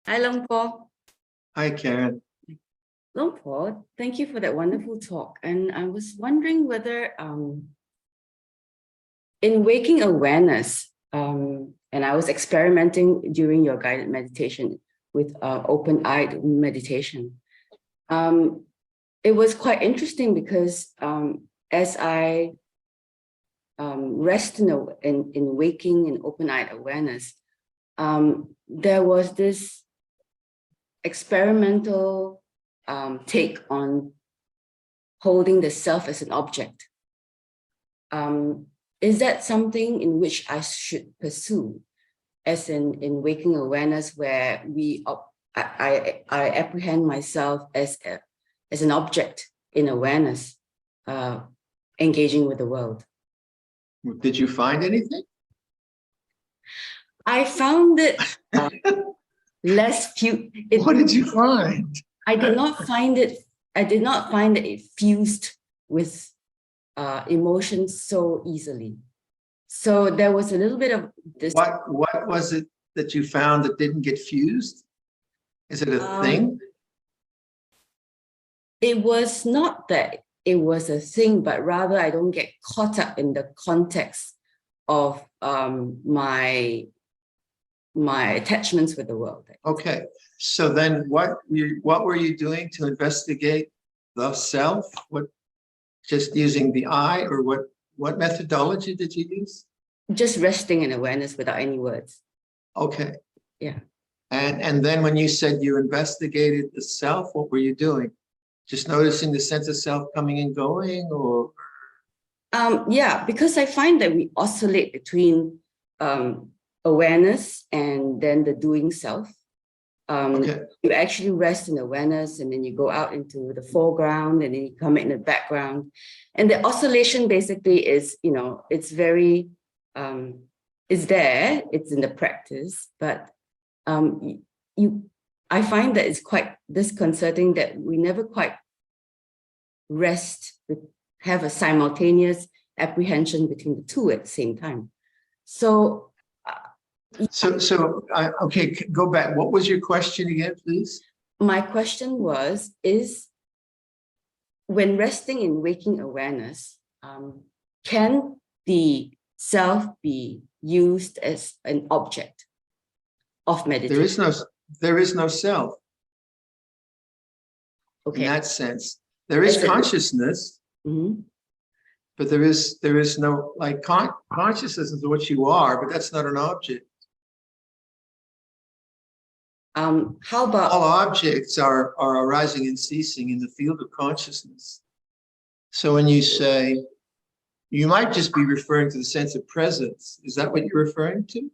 Hi, Luang Por. Hi, Karen. Luang Por, thank you for that wonderful talk. And I was wondering whether in waking awareness, and I was experimenting during your guided meditation with open-eyed meditation. It was quite interesting because as I rest in waking and open-eyed awareness, there was this experimental take on holding the self as an object. Is that something in which I should pursue, as in waking awareness, where I apprehend myself as an object in awareness, engaging with the world? Did you find anything? I found it What did you find? I did not find it. I did not find that it fused with emotions so easily. So there was a little bit of this. What was it that you found that didn't get fused? Is it a thing? It was not that it was a thing, but rather I don't get caught up in the context of my attachments with the world. Okay, so then what were you doing to investigate the self? What, just using the I, or what methodology did you use? Just resting in awareness without any words. Okay. Yeah. And then when you said you investigated the self, what were you doing? Just noticing the sense of self coming and going, or? Yeah, because I find that we oscillate between awareness and then the doing self. Okay. You actually rest in awareness, and then you go out into the foreground, and then you come in the background. And the oscillation basically is, it's very, it's there, it's in the practice, but I find that it's quite disconcerting that we never quite rest, have a simultaneous apprehension between the two at the same time. So okay, go back. What was your question again, please? my question is when resting in waking awareness, can the self be used as an object of meditation? There is no self. Okay. In that sense. There is consciousness, but there is no, like, consciousness is what you are, but that's not an object. How about all objects are arising and ceasing in the field of consciousness? So when you say, you might just be referring to the sense of presence. Is that what you're referring to?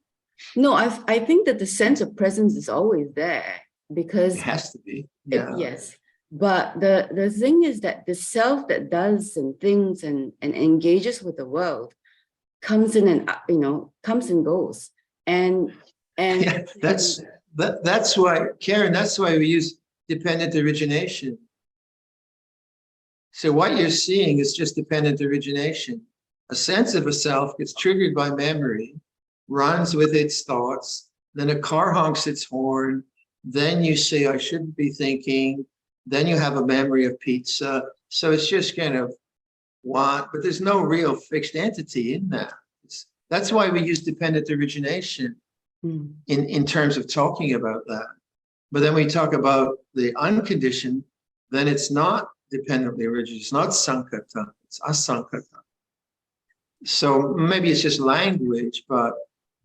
No, I think that the sense of presence is always there, because it has to be. Yeah. Yes. But the thing is that the self that does and thinks and engages with the world comes in and comes and goes. And yeah, that's why, Karen, that's why we use dependent origination. So what you're seeing is just dependent origination. A sense of a self gets triggered by memory, runs with its thoughts, then a car honks its horn, then you say, I shouldn't be thinking, Then you have a memory of pizza. So it's just kind of want, but there's no real fixed entity in that. That's why we use dependent origination in terms of talking about that. But then we talk about the unconditioned, then it's not dependently originated. It's not sankata, it's asankata. So maybe it's just language, but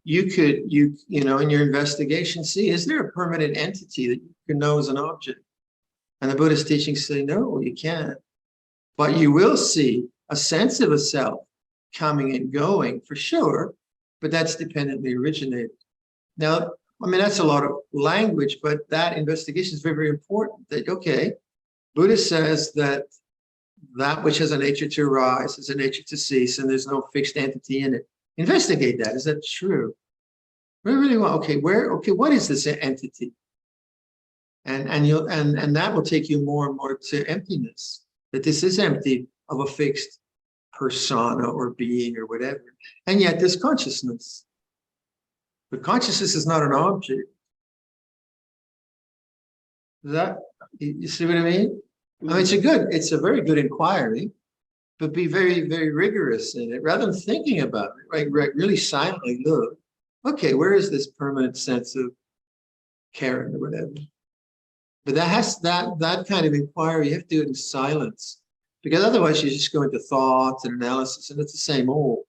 you could, you know, in your investigation, see, is there a permanent entity that you can know as an object? And the Buddhist teachings say, no, you can't. But you will see a sense of a self coming and going for sure, but that's dependently originated. Now, I mean, that's a lot of language, but that investigation is very, very important. That, okay, Buddha says that that which has a nature to arise has a nature to cease, and there's no fixed entity in it. Investigate that. Is that true? We really want, okay, what is this entity? And that will take you more and more to emptiness, that this is empty of a fixed persona or being or whatever. And yet there's consciousness. But consciousness is not an object. You see what I mean? I mean, it's a very good inquiry, but be very, very rigorous in it. Rather than thinking about it, right, really silently look, okay, where is this permanent sense of caring or whatever? But that kind of inquiry, you have to do it in silence, because otherwise you just go into thoughts and analysis, and it's the same old.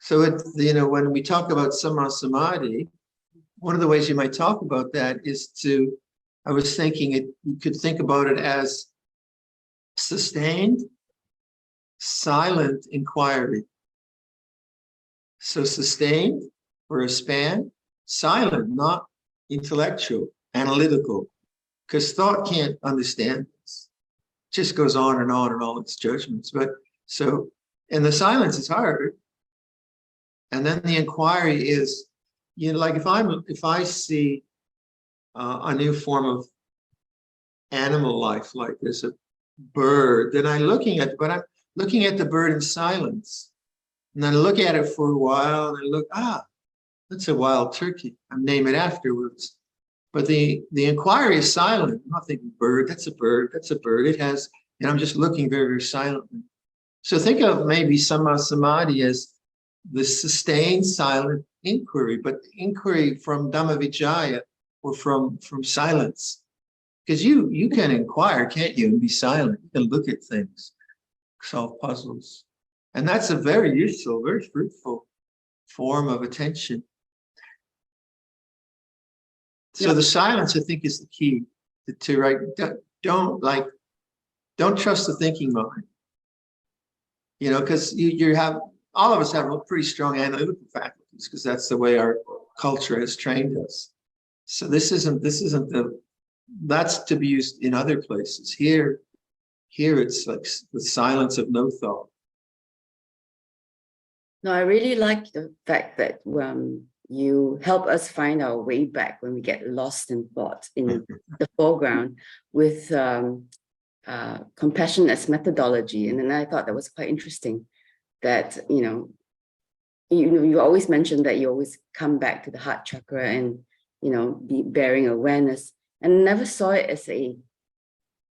So when we talk about samma samadhi, one of the ways you might talk about that is I was thinking you could think about it as sustained, silent inquiry. So sustained for a span, silent, not intellectual, analytical, because thought can't understand this. It just goes on and all its judgments. But so, and the silence is hard. And then the inquiry is, like if I see a new form of animal life, like there's a bird, then I'm looking at the bird in silence. And then I look at it for a while and I look, that's a wild turkey. I name it afterwards. But the inquiry is silent. I'm not thinking bird, that's a bird. It has, and I'm just looking very, very silently. So think of maybe samma samadhi as the sustained silent inquiry, but inquiry from Dhamma Vicaya or from silence. Because you can inquire, can't you, and be silent. You can look at things, solve puzzles. And that's a very useful, very fruitful form of attention. So the silence, I think, is the key to right. Don't trust the thinking mind. Because all of us have a pretty strong analytical faculties, because that's the way our culture has trained us. So this isn't that's to be used in other places. Here it's like the silence of no thought. No, I really like the fact that you help us find our way back when we get lost in thought in the foreground with compassion as methodology. And then I thought that was quite interesting that, you always mention that you always come back to the heart chakra and, be bearing awareness, and never saw it as a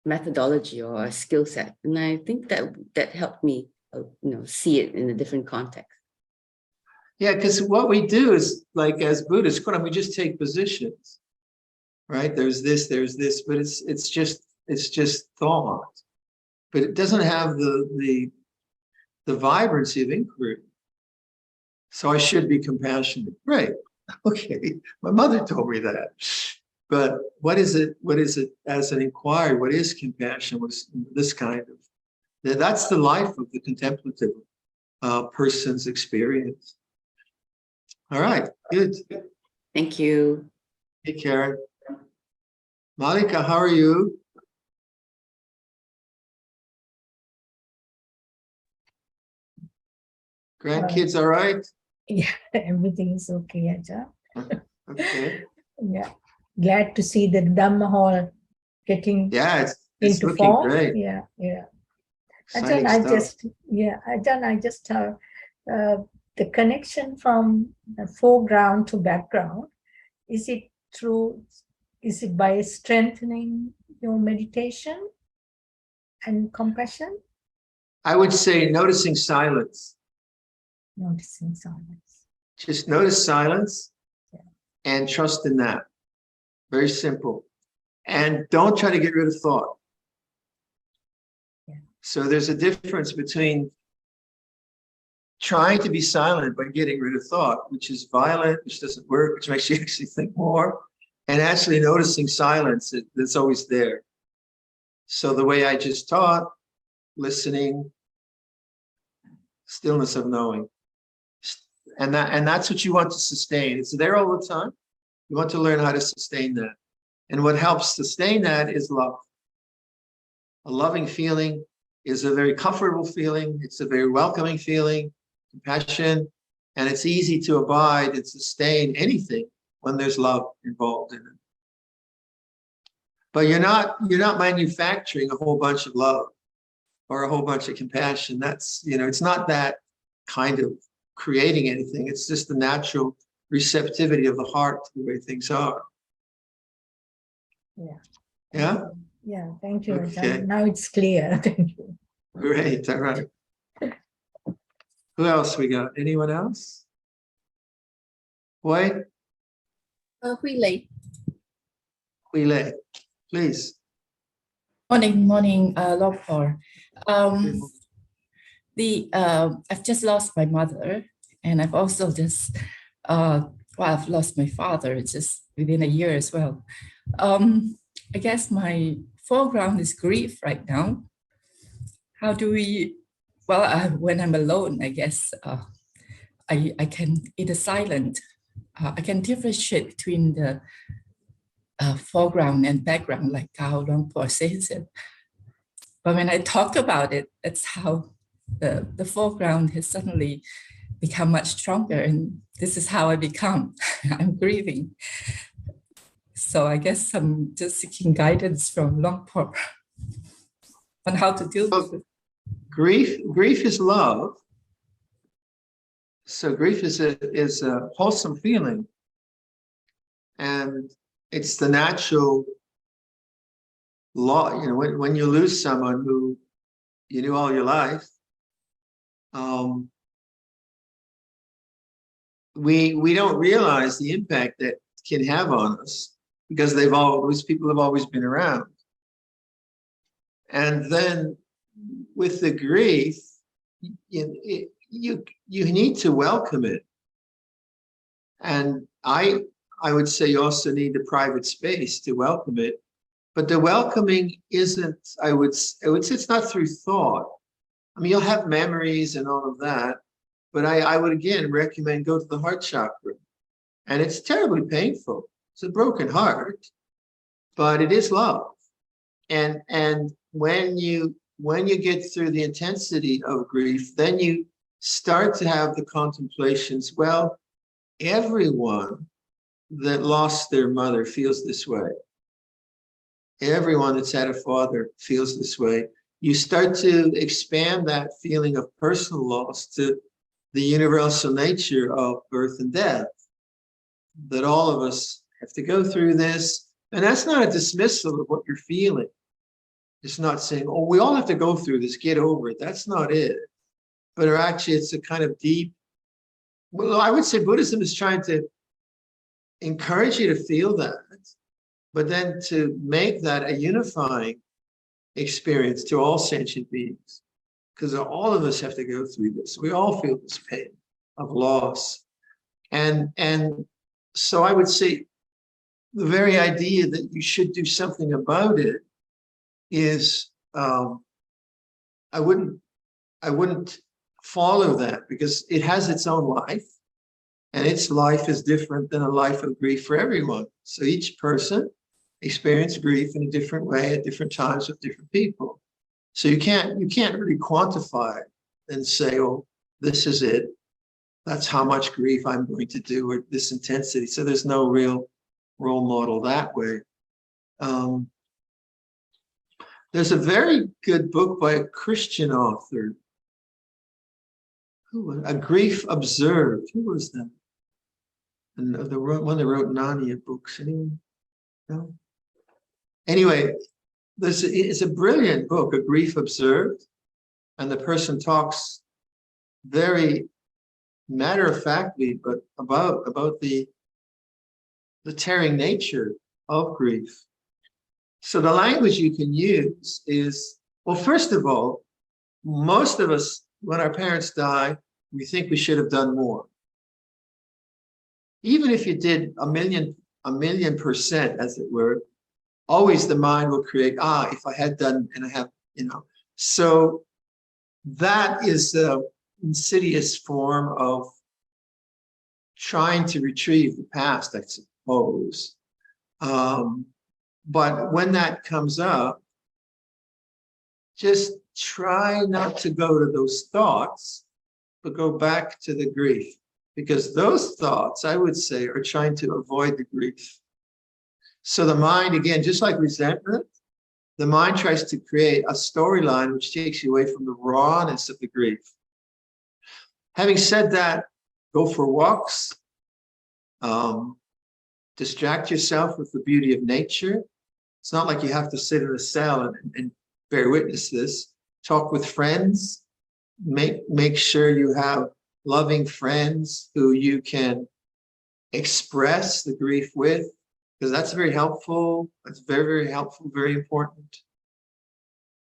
methodology or a skill set. And I think that helped me, see it in a different context. Yeah, because what we do is, like as Buddhists, we just take positions, right? There's this, but it's just thought, but it doesn't have the vibrancy of inquiry. So I should be compassionate, right? Okay, my mother told me that. But what is it as an inquiry? What is compassion? What's this kind of? That's the life of the contemplative person's experience. All right, good. Thank you. Hey, Karen. Malika, how are you? Grandkids, all right? Yeah, everything is okay, Aja. Okay. Yeah, glad to see the Dhamma hall getting It's into looking form. great. Yeah. Exciting Ajahn, I just have the connection from the foreground to background. Is it through Is it by strengthening your meditation and compassion? I would say noticing silence. Noticing silence. Just notice silence Yeah. and trust in that. Very simple. And don't try to get rid of thought. Yeah. So there's a difference between trying to be silent by getting rid of thought, which is violent, which doesn't work, which makes you actually think more, and actually noticing silence that's always there. So the way I just taught, listening, stillness of knowing. And that's what you want to sustain. It's there all the time. You want to learn how to sustain that. And what helps sustain that is love. A loving feeling is a very comfortable feeling. It's a very welcoming feeling, compassion, and it's easy to abide and sustain anything when there's love involved in it. But you're not manufacturing a whole bunch of love or a whole bunch of compassion. That's, it's not that kind of creating anything. It's just the natural receptivity of the heart to the way things are. Yeah. Yeah? Yeah, thank you. Okay. Now it's clear. Thank you. Great, all right. Who else we got? Anyone else? Wait, Huy Lê. Huile, please. Morning, Luang Por. I've just lost my mother, and I've also just I've lost my father just within a year as well. I guess my foreground is grief right now. How do we? Well, when I'm alone, I guess I can either silent. I can differentiate between the foreground and background, like how Luang Por says it. But when I talk about it, that's how the foreground has suddenly become much stronger. And this is how I become. I'm grieving. So I guess I'm just seeking guidance from Luang Por on how to deal with it. Grief is love. So grief is a wholesome feeling. And it's the natural law, when you lose someone who you knew all your life, we don't realize the impact that can have on us because people have always been around. And then with the grief, you need to welcome it. And I would say you also need a private space to welcome it. But the welcoming isn't, I would say it's not through thought. I mean, you'll have memories and all of that, but I would again recommend go to the heart chakra. And it's terribly painful. It's a broken heart, but it is love. And when you get through the intensity of grief, then you start to have the contemplations, well, everyone that lost their mother feels this way. Everyone that's had a father feels this way. You start to expand that feeling of personal loss to the universal nature of birth and death, that all of us have to go through this. And that's not a dismissal of what you're feeling. It's not saying, oh, we all have to go through this, get over it. That's not it. But actually, it's a kind of deep, well, I would say Buddhism is trying to encourage you to feel that, but then to make that a unifying experience to all sentient beings, because all of us have to go through this. We all feel this pain of loss. And so I would say the very idea that you should do something about it is, I wouldn't follow that, because it has its own life, and its life is different than a life of grief for everyone. So each person experiences grief in a different way at different times with different people. So you can't really quantify it and say, oh, this is it. That's how much grief I'm going to do, or this intensity. So there's no real role model that way. There's a very good book by a Christian author, A Grief Observed. Who was that? And the one that wrote Narnia books. Anyone? No. Anyway, it's a brilliant book, A Grief Observed, and the person talks very matter-of-factly, but about the tearing nature of grief. So the language you can use is, well, first of all, most of us, when our parents die, we think we should have done more. Even if you did a million %, as it were, always the mind will create, if I had done, and I have, So that is the insidious form of trying to retrieve the past, I suppose. But when that comes up, just try not to go to those thoughts, but go back to the grief. Because those thoughts, I would say, are trying to avoid the grief. So the mind, again, just like resentment, the mind tries to create a storyline which takes you away from the rawness of the grief. Having said that, go for walks, distract yourself with the beauty of nature. It's not like you have to sit in a cell and bear witness this. Talk with friends, make sure you have loving friends who you can express the grief with, because that's very helpful. That's very, very helpful, very important.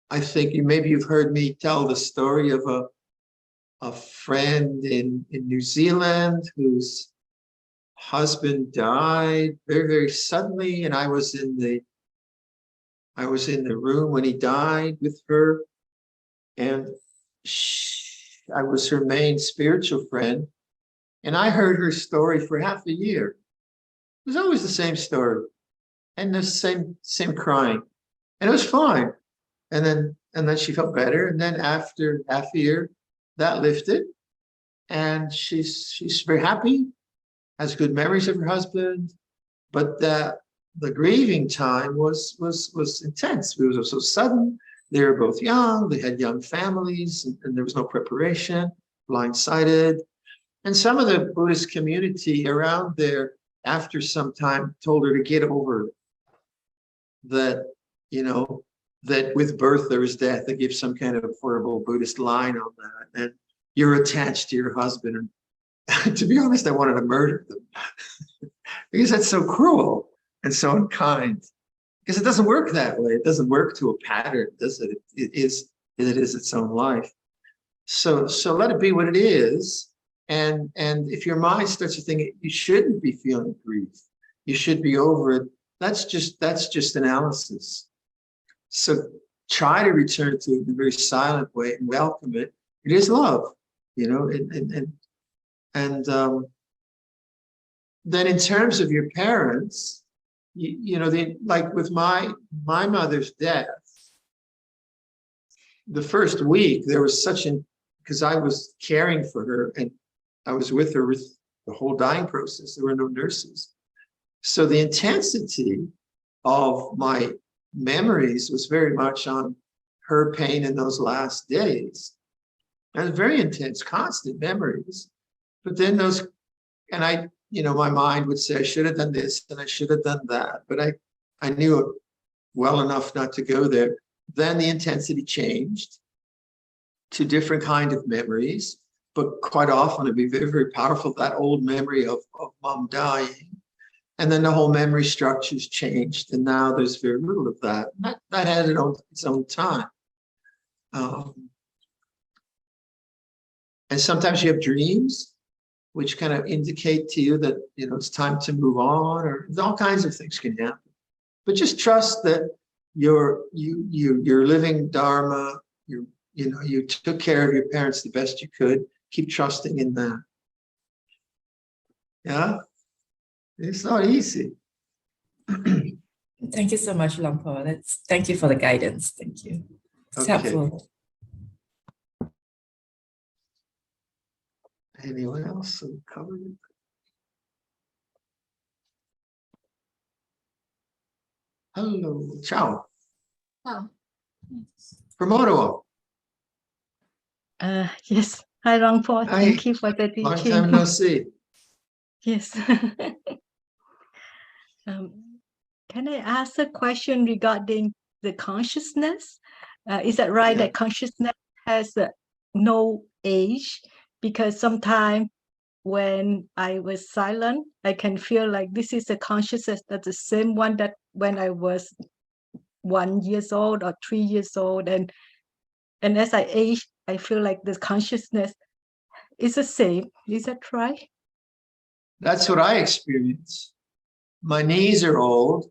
I think maybe you've heard me tell the story of a friend in New Zealand whose husband died very, very suddenly, and I was in the room when he died with her, and I was her main spiritual friend, and I heard her story for half a year. It was always the same story, and the same crying, and it was fine. And then she felt better, and then after half a year, that lifted, and she's very happy, has good memories of her husband, but the grieving time was intense. It was so sudden. They were both young, they had young families, and there was no preparation, blindsided. And some of the Buddhist community around there, after some time, told her to get over it. That, that with birth there is death. They give some kind of horrible Buddhist line on that. And you're attached to your husband. And to be honest, I wanted to murder them because that's so cruel and so unkind. Because it doesn't work that way. It doesn't work to a pattern, does it? It is its own life. So let it be what it is. And if your mind starts to think you shouldn't be feeling grief, you should be over it, that's just analysis. So try to return to it in a very silent way and welcome it. It is love, and then in terms of your parents, like with my mother's death, the first week there was because I was caring for her and I was with her with the whole dying process. There were no nurses. So the intensity of my memories was very much on her pain in those last days. And very intense, constant memories. But then my mind would say, I should have done this and I should have done that. But I knew it well enough not to go there. Then the intensity changed to different kind of memories, but quite often it'd be very, very powerful, that old memory of mom dying. And then the whole memory structures changed. And now there's very little of that. That had its own time. And sometimes you have dreams, which kind of indicate to you that, it's time to move on, or all kinds of things can happen. But just trust that you're living Dharma. You took care of your parents the best you could. Keep trusting in that. Yeah, it's not easy. Thank you so much, Luang Por. Thank you for the guidance. Thank you. It's helpful. Anyone else covered it? Hello, ciao. Oh. From Ottawa. Yes. Hi, Luang Por. Hi. Thank you for the teaching. Long time no see. Yes. Can I ask a question regarding the consciousness? Is that right Yeah. that consciousness has no age? Because sometimes when I was silent, I can feel like this is a consciousness that's the same one that when I was 1 year old or 3 years old. And as I age, I feel like the consciousness is the same. Is that right? That's what I experience. My knees are old.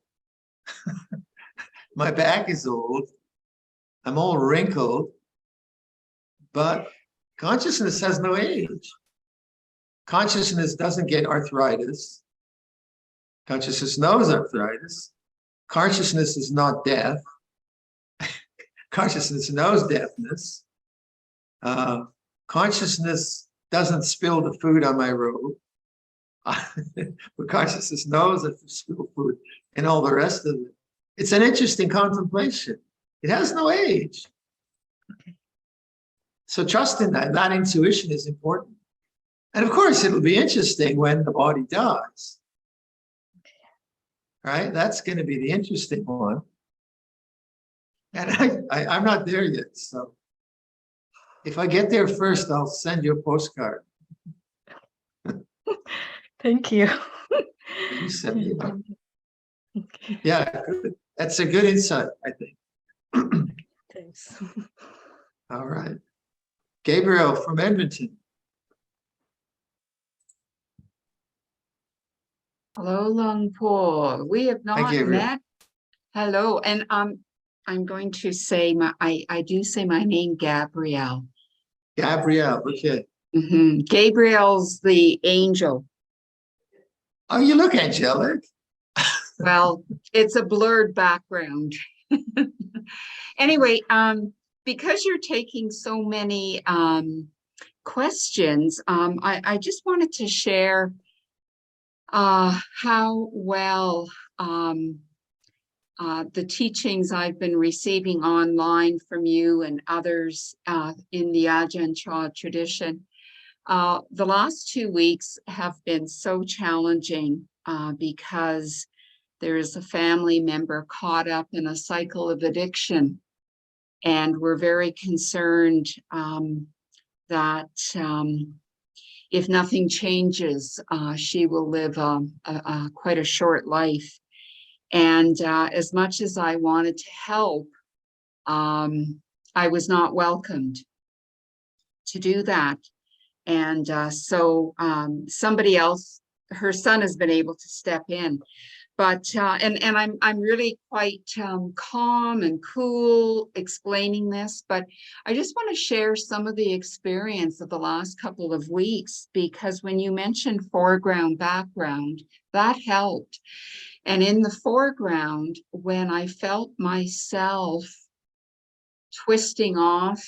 My back is old. I'm all wrinkled. But consciousness has no age. Consciousness doesn't get arthritis. Consciousness knows arthritis. Consciousness is not death. Consciousness knows deafness. Consciousness doesn't spill the food on my robe. But consciousness knows if you spill food and all the rest of it. It's an interesting contemplation. It has no age. So trust in that. That intuition is important. And of course, it'll be interesting when the body dies. Right? That's going to be the interesting one. And I'm not there yet. So if I get there first, I'll send you a postcard. Thank you. You send me one. Okay, Yeah, good. That's a good insight, I think. thanks. All right. Gabriel from Edmonton. Hello, Luang Por. We have not Gabriel. met. Hello, and I'm going to say I do say my name, Gabrielle. Gabrielle, okay. Gabriel's the angel. Oh, you look angelic. Well, it's a blurred background. Anyway, because you're taking so many questions, I just wanted to share how well the teachings I've been receiving online from you and others in the Ajahn Chah tradition. The last 2 weeks have been so challenging because there is a family member caught up in a cycle of addiction. And we're very concerned that if nothing changes, she will live quite a short life. And as much as I wanted to help, I was not welcomed to do that. And so somebody else, her son has been able to step in. But and I'm really quite calm and cool explaining this, but I just want to share some of the experience of the last couple of weeks, because when you mentioned foreground, background, that helped. And in the foreground, when I felt myself twisting off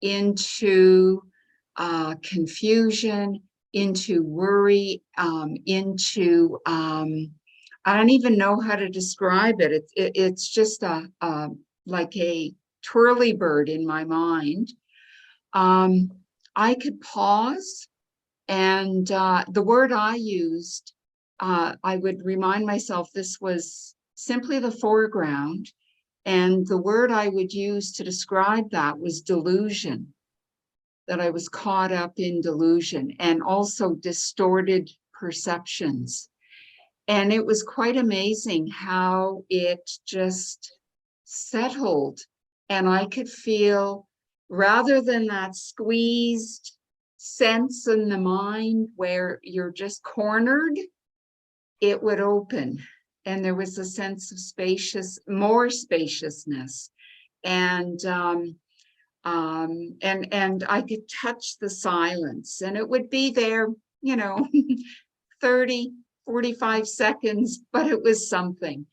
into confusion, into worry, into I don't even know how to describe it. It's just like a twirly bird in my mind. I could pause, and the word I used, I would remind myself this was simply the foreground, and the word I would use to describe that was delusion, that I was caught up in delusion, and also distorted perceptions. And it was quite amazing how it just settled. And I could feel, rather than that squeezed sense in the mind where you're just cornered, it would open. And there was a sense of more spaciousness. And I could touch the silence, and it would be there, 30, 45 seconds, but it was something.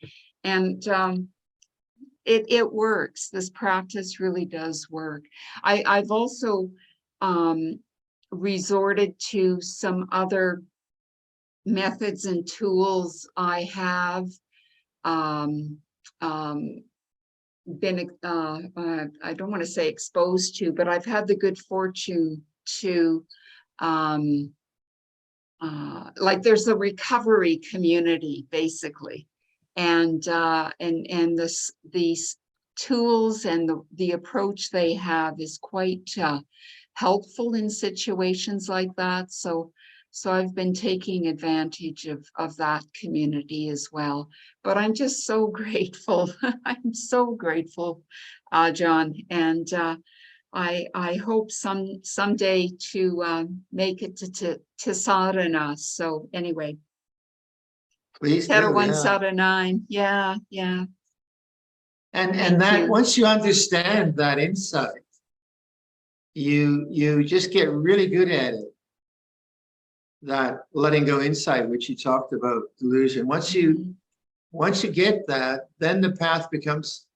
And it works. This practice really does work. I've also resorted to some other methods and tools. I have been, I don't want to say exposed to, but I've had the good fortune to like there's a recovery community, basically. and these tools and the approach they have is quite helpful in situations like that. So I've been taking advantage of that community as well. But I'm just so grateful. I'm so grateful, John. And I hope someday to make it to sadhana. So anyway, Please do, Terawan yeah. sadhana. Yeah, yeah. And Thank that you. once you understand that insight, you just get really good at it. That letting go insight, which you talked about, delusion. Once you get that, then the path becomes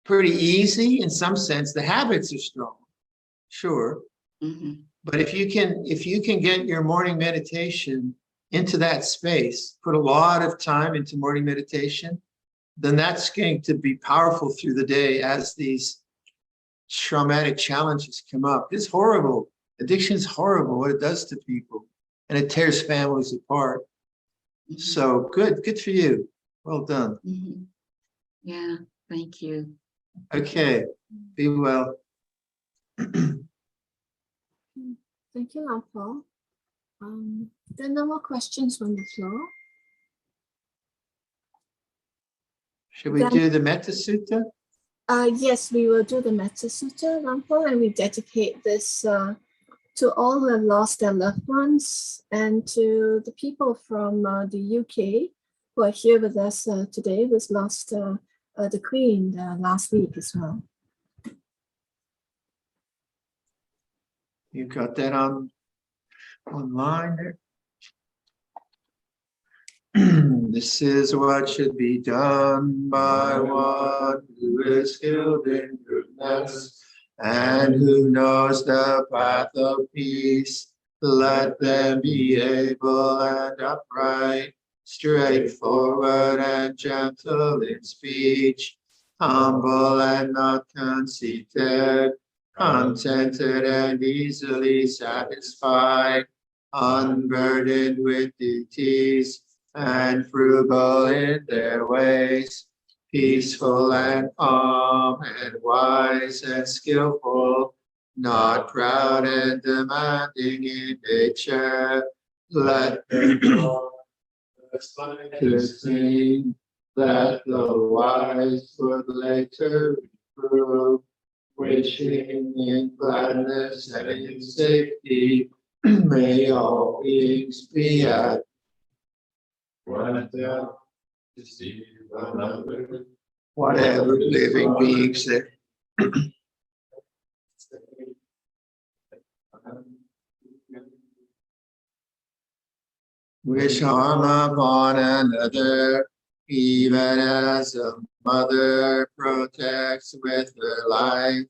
pretty easy in some sense. The habits are strong, sure. Mhm. But if you can get your morning meditation into that space, put a lot of time into morning meditation, then that's going to be powerful through the day as these traumatic challenges come up. It's horrible. Addiction is horrible, what it does to people, and it tears families apart. So good for you. Well done. Mhm. Yeah, thank you. Okay, be well. Thank you, Luang Por. There are no more questions from the floor. Should we do the Metta Sutta? Yes, we will do the Metta Sutta, Luang Por, and we dedicate this to all who have lost their loved ones and to the people from the UK who are here with us today, who's lost the Queen last week as well. You got that online there? This is what should be done by one who is skilled in goodness and who knows the path of peace. Let them be able and upright, straightforward and gentle in speech, humble and not conceited, contented and easily satisfied, unburdened with duties, and frugal in their ways, peaceful and calm and wise and skillful, not proud and demanding in nature. Let them know the thing that the wise would later reprove, wishing in gladness and in safety, may all beings be at whatever living beings there. Wish harm upon another, even as a mother protects with her life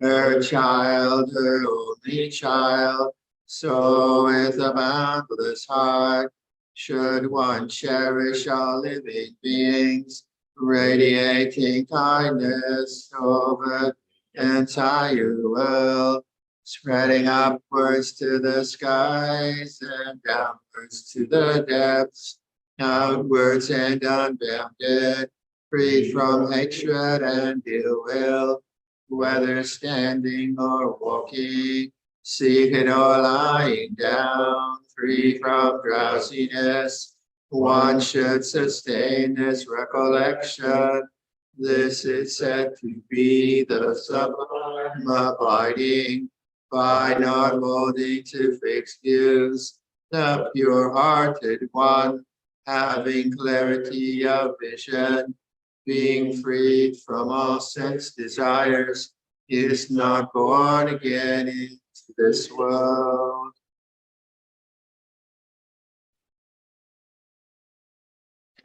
her child, her only child, so with a boundless heart should one cherish all living beings, radiating kindness over the entire world, spreading upwards to the skies and downwards to the depths, outwards and unbounded, free from hatred and ill will, whether standing or walking, seated or lying down, free from drowsiness. One should sustain this recollection. This is said to be the sublime abiding, by not holding to fixed views, the pure-hearted one, having clarity of vision, being freed from all sense desires, is not born again into this world.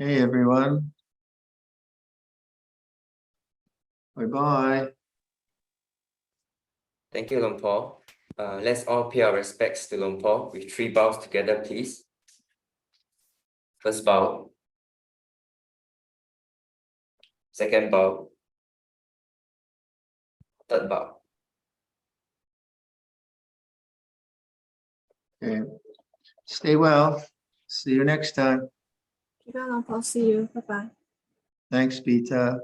Okay, everyone. Bye-bye. Thank you, Luang Por. Let's all pay our respects to Luang Por with 3 bows together, please. First bow. Second bow. Third bow. Okay. Stay well. See you next time. Luang Por, see you. Bye-bye. Thanks, Beta.